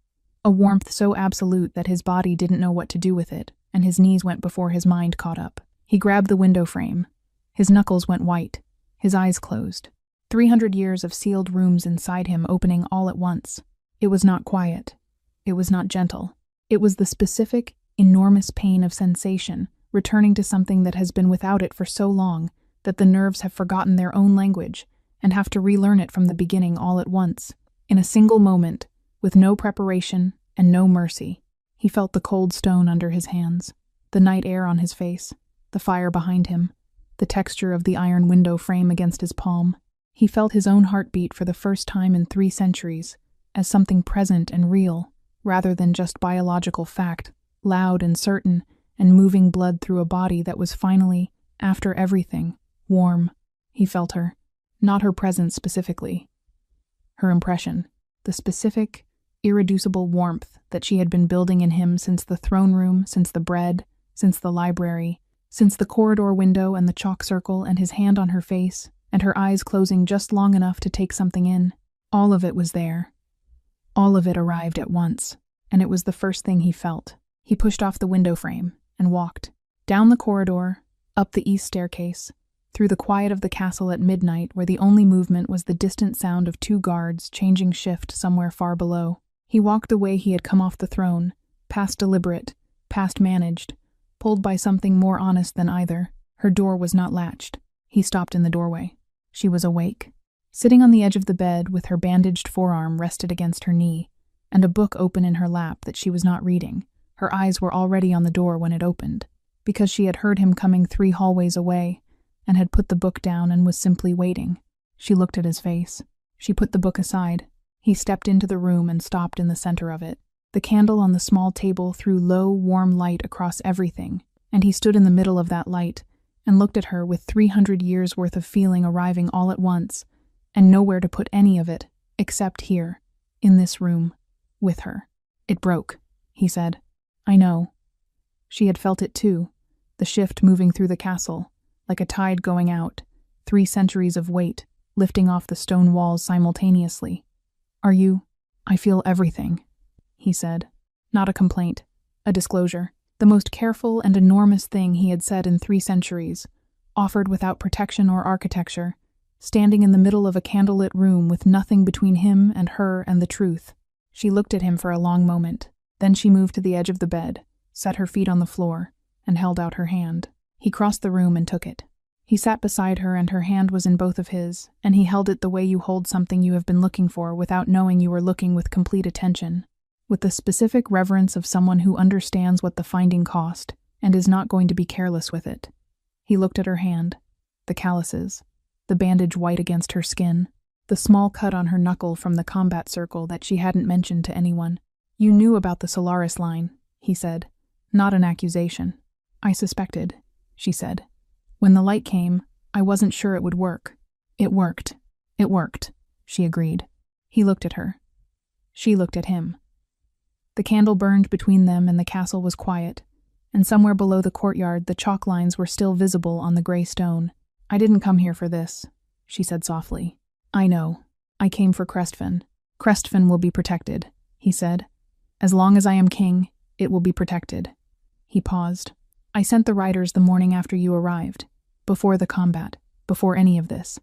A warmth so absolute that his body didn't know what to do with it, and his knees went before his mind caught up. He grabbed the window frame. His knuckles went white. His eyes closed. 300 years of sealed rooms inside him opening all at once. It was not quiet. It was not gentle. It was the specific, enormous pain of sensation, returning to something that has been without it for so long that the nerves have forgotten their own language and have to relearn it from the beginning all at once, in a single moment, with no preparation and no mercy. He felt the cold stone under his hands, the night air on his face, the fire behind him, the texture of the iron window frame against his palm. He felt his own heartbeat for the first time in 3 centuries, as something present and real, rather than just biological fact, loud and certain, and moving blood through a body that was finally, after everything, warm. He felt her. Not her presence specifically. Her impression. The specific, irreducible warmth that she had been building in him since the throne room, since the bread, since the library, since the corridor window and the chalk circle and his hand on her face, and her eyes closing just long enough to take something in. All of it was there. All of it arrived at once, and it was the first thing he felt. He pushed off the window frame and walked. Down the corridor, up the east staircase, through the quiet of the castle at midnight where the only movement was the distant sound of 2 guards changing shift somewhere far below. He walked the way he had come off the throne, past deliberate, past managed, pulled by something more honest than either. Her door was not latched. He stopped in the doorway. She was awake. Sitting on the edge of the bed with her bandaged forearm rested against her knee, and a book open in her lap that she was not reading. Her eyes were already on the door when it opened, because she had heard him coming 3 hallways away, and had put the book down and was simply waiting. She looked at his face. She put the book aside. He stepped into the room and stopped in the center of it. The candle on the small table threw low, warm light across everything, and he stood in the middle of that light and looked at her with 300 years' worth of feeling arriving all at once, and nowhere to put any of it, except here, in this room, with her. "It broke," he said. "I know." She had felt it too, the shift moving through the castle, like a tide going out, 3 centuries of weight, lifting off the stone walls simultaneously. "Are you—" "I feel everything," he said. Not a complaint, a disclosure. The most careful and enormous thing he had said in 3 centuries, offered without protection or architecture, standing in the middle of a candlelit room with nothing between him and her and the truth. She looked at him for a long moment. Then she moved to the edge of the bed, set her feet on the floor, and held out her hand. He crossed the room and took it. He sat beside her and her hand was in both of his, and he held it the way you hold something you have been looking for without knowing you were looking with complete attention, with the specific reverence of someone who understands what the finding cost and is not going to be careless with it. He looked at her hand, the calluses, the bandage white against her skin, the small cut on her knuckle from the combat circle that she hadn't mentioned to anyone. "You knew about the Solaris line," he said, not an accusation. "I suspected," she said. "When the light came, I wasn't sure it would work." "It worked. It worked," she agreed. He looked at her. She looked at him. The candle burned between them and the castle was quiet, and somewhere below the courtyard the chalk lines were still visible on the gray stone. "I didn't come here for this," she said softly. "I know. I came for Crestfin. Crestfin will be protected," he said. "As long as I am king, it will be protected." He paused. "I sent the riders the morning after you arrived, before the combat, before any of this."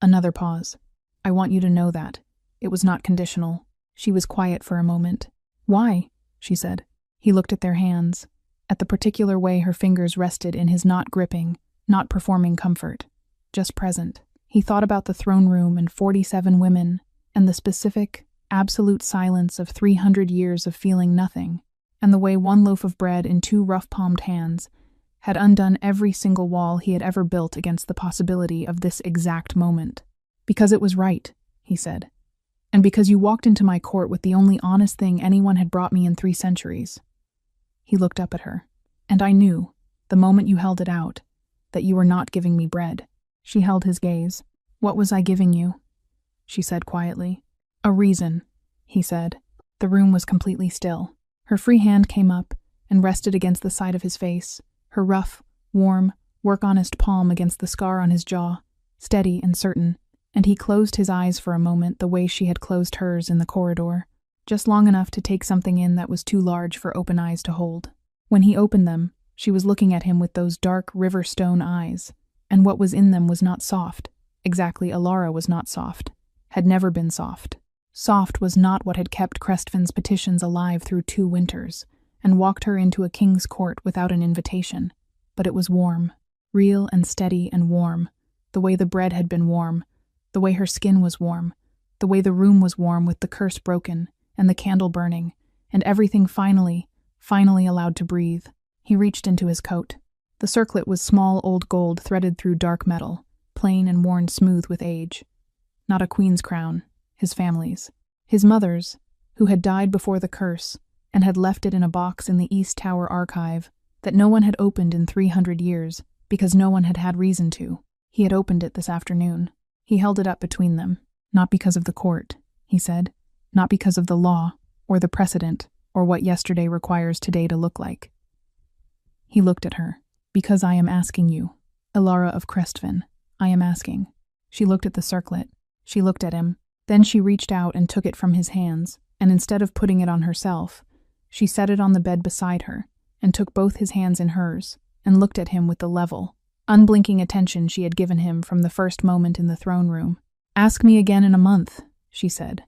Another pause. "I want you to know that. It was not conditional." She was quiet for a moment. "Why?" she said. He looked at their hands, at the particular way her fingers rested in his, not gripping, not performing comfort, just present. He thought about the throne room and 47 women, and the specific, absolute silence of 300 years of feeling nothing, and the way 1 loaf of bread in 2 rough-palmed hands had undone every single wall he had ever built against the possibility of this exact moment. "Because it was right," he said. "And because you walked into my court with the only honest thing anyone had brought me in 3 centuries. He looked up at her. "And I knew, the moment you held it out, that you were not giving me bread." She held his gaze. "What was I giving you?" she said quietly. "A reason," he said. The room was completely still. Her free hand came up and rested against the side of his face, her rough, warm, work-honest palm against the scar on his jaw, steady and certain, and he closed his eyes for a moment the way she had closed hers in the corridor, just long enough to take something in that was too large for open eyes to hold. When he opened them, she was looking at him with those dark river stone eyes, and what was in them was not soft. Exactly, Alara was not soft, had never been soft. Soft was not what had kept Crestfin's petitions alive through 2 winters, and walked her into a king's court without an invitation. But it was warm, real and steady and warm, the way the bread had been warm, the way her skin was warm, the way the room was warm with the curse broken, and the candle burning, and everything finally allowed to breathe. He reached into his coat. The circlet was small old gold threaded through dark metal, plain and worn smooth with age. Not a queen's crown, his family's. His mother's, who had died before the curse, and had left it in a box in the East Tower archive that no one had opened in 300 years, because no one had had reason to. He had opened it this afternoon. He held it up between them. "Not because of the court," he said. "Not because of the law, or the precedent, or what yesterday requires today to look like." He looked at her. "Because I am asking you, Alara of Crestfin, I am asking." She looked at the circlet. She looked at him. Then she reached out and took it from his hands, and instead of putting it on herself, she set it on the bed beside her, and took both his hands in hers, and looked at him with the level, unblinking attention she had given him from the first moment in the throne room. "Ask me again in a month," she said.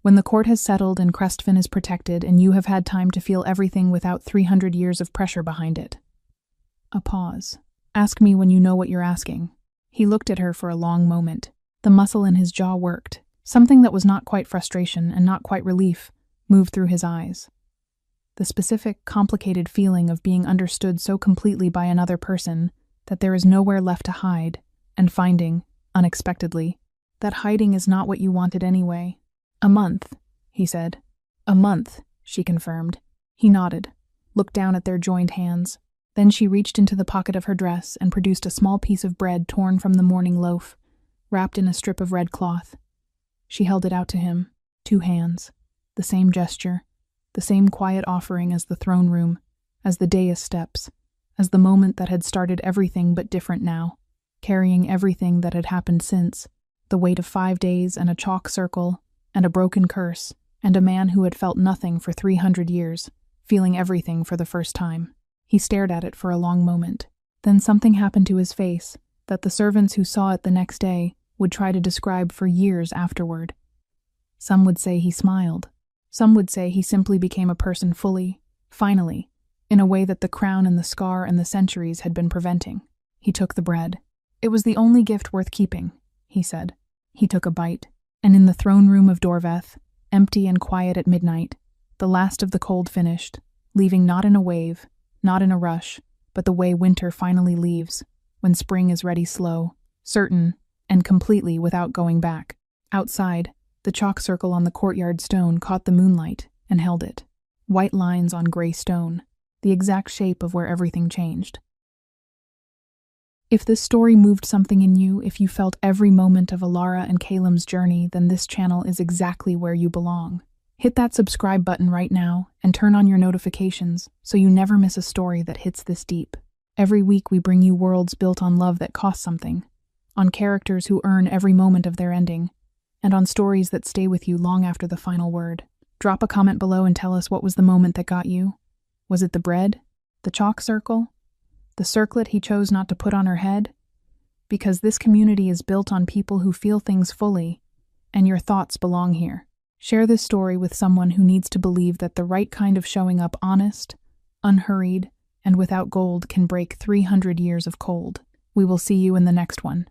"When the court has settled and Crestfin is protected and you have had time to feel everything without 300 years of pressure behind it." A pause. "Ask me when you know what you're asking." He looked at her for a long moment. The muscle in his jaw worked. Something that was not quite frustration and not quite relief moved through his eyes. The specific, complicated feeling of being understood so completely by another person that there is nowhere left to hide, and finding, unexpectedly, that hiding is not what you wanted anyway. "A month," he said. "A month," she confirmed. He nodded, looked down at their joined hands. Then she reached into the pocket of her dress and produced a small piece of bread torn from the morning loaf, wrapped in a strip of red cloth. She held it out to him, 2 hands, the same gesture, the same quiet offering as the throne room, as the dais steps, as the moment that had started everything but different now, carrying everything that had happened since, the weight of 5 days and a chalk circle, and a broken curse, and a man who had felt nothing for 300 years, feeling everything for the first time. He stared at it for a long moment. Then something happened to his face that the servants who saw it the next day would try to describe for years afterward. Some would say he smiled. Some would say he simply became a person fully, finally, in a way that the crown and the scar and the centuries had been preventing. He took the bread. It was the only gift worth keeping, he said. He took a bite, and in the throne room of Dorveth, empty and quiet at midnight, the last of the cold finished, leaving not in a wave, not in a rush, but the way winter finally leaves, when spring is ready slow, certain, and completely without going back. Outside, the chalk circle on the courtyard stone caught the moonlight and held it. White lines on gray stone, the exact shape of where everything changed. If this story moved something in you, if you felt every moment of Alara and Kalem's journey, then this channel is exactly where you belong. Hit that subscribe button right now and turn on your notifications so you never miss a story that hits this deep. Every week we bring you worlds built on love that cost something, on characters who earn every moment of their ending, and on stories that stay with you long after the final word. Drop a comment below and tell us what was the moment that got you. Was it the bread? The chalk circle? The circlet he chose not to put on her head? Because this community is built on people who feel things fully, and your thoughts belong here. Share this story with someone who needs to believe that the right kind of showing up honest, unhurried, and without gold can break 300 years of cold. We will see you in the next one.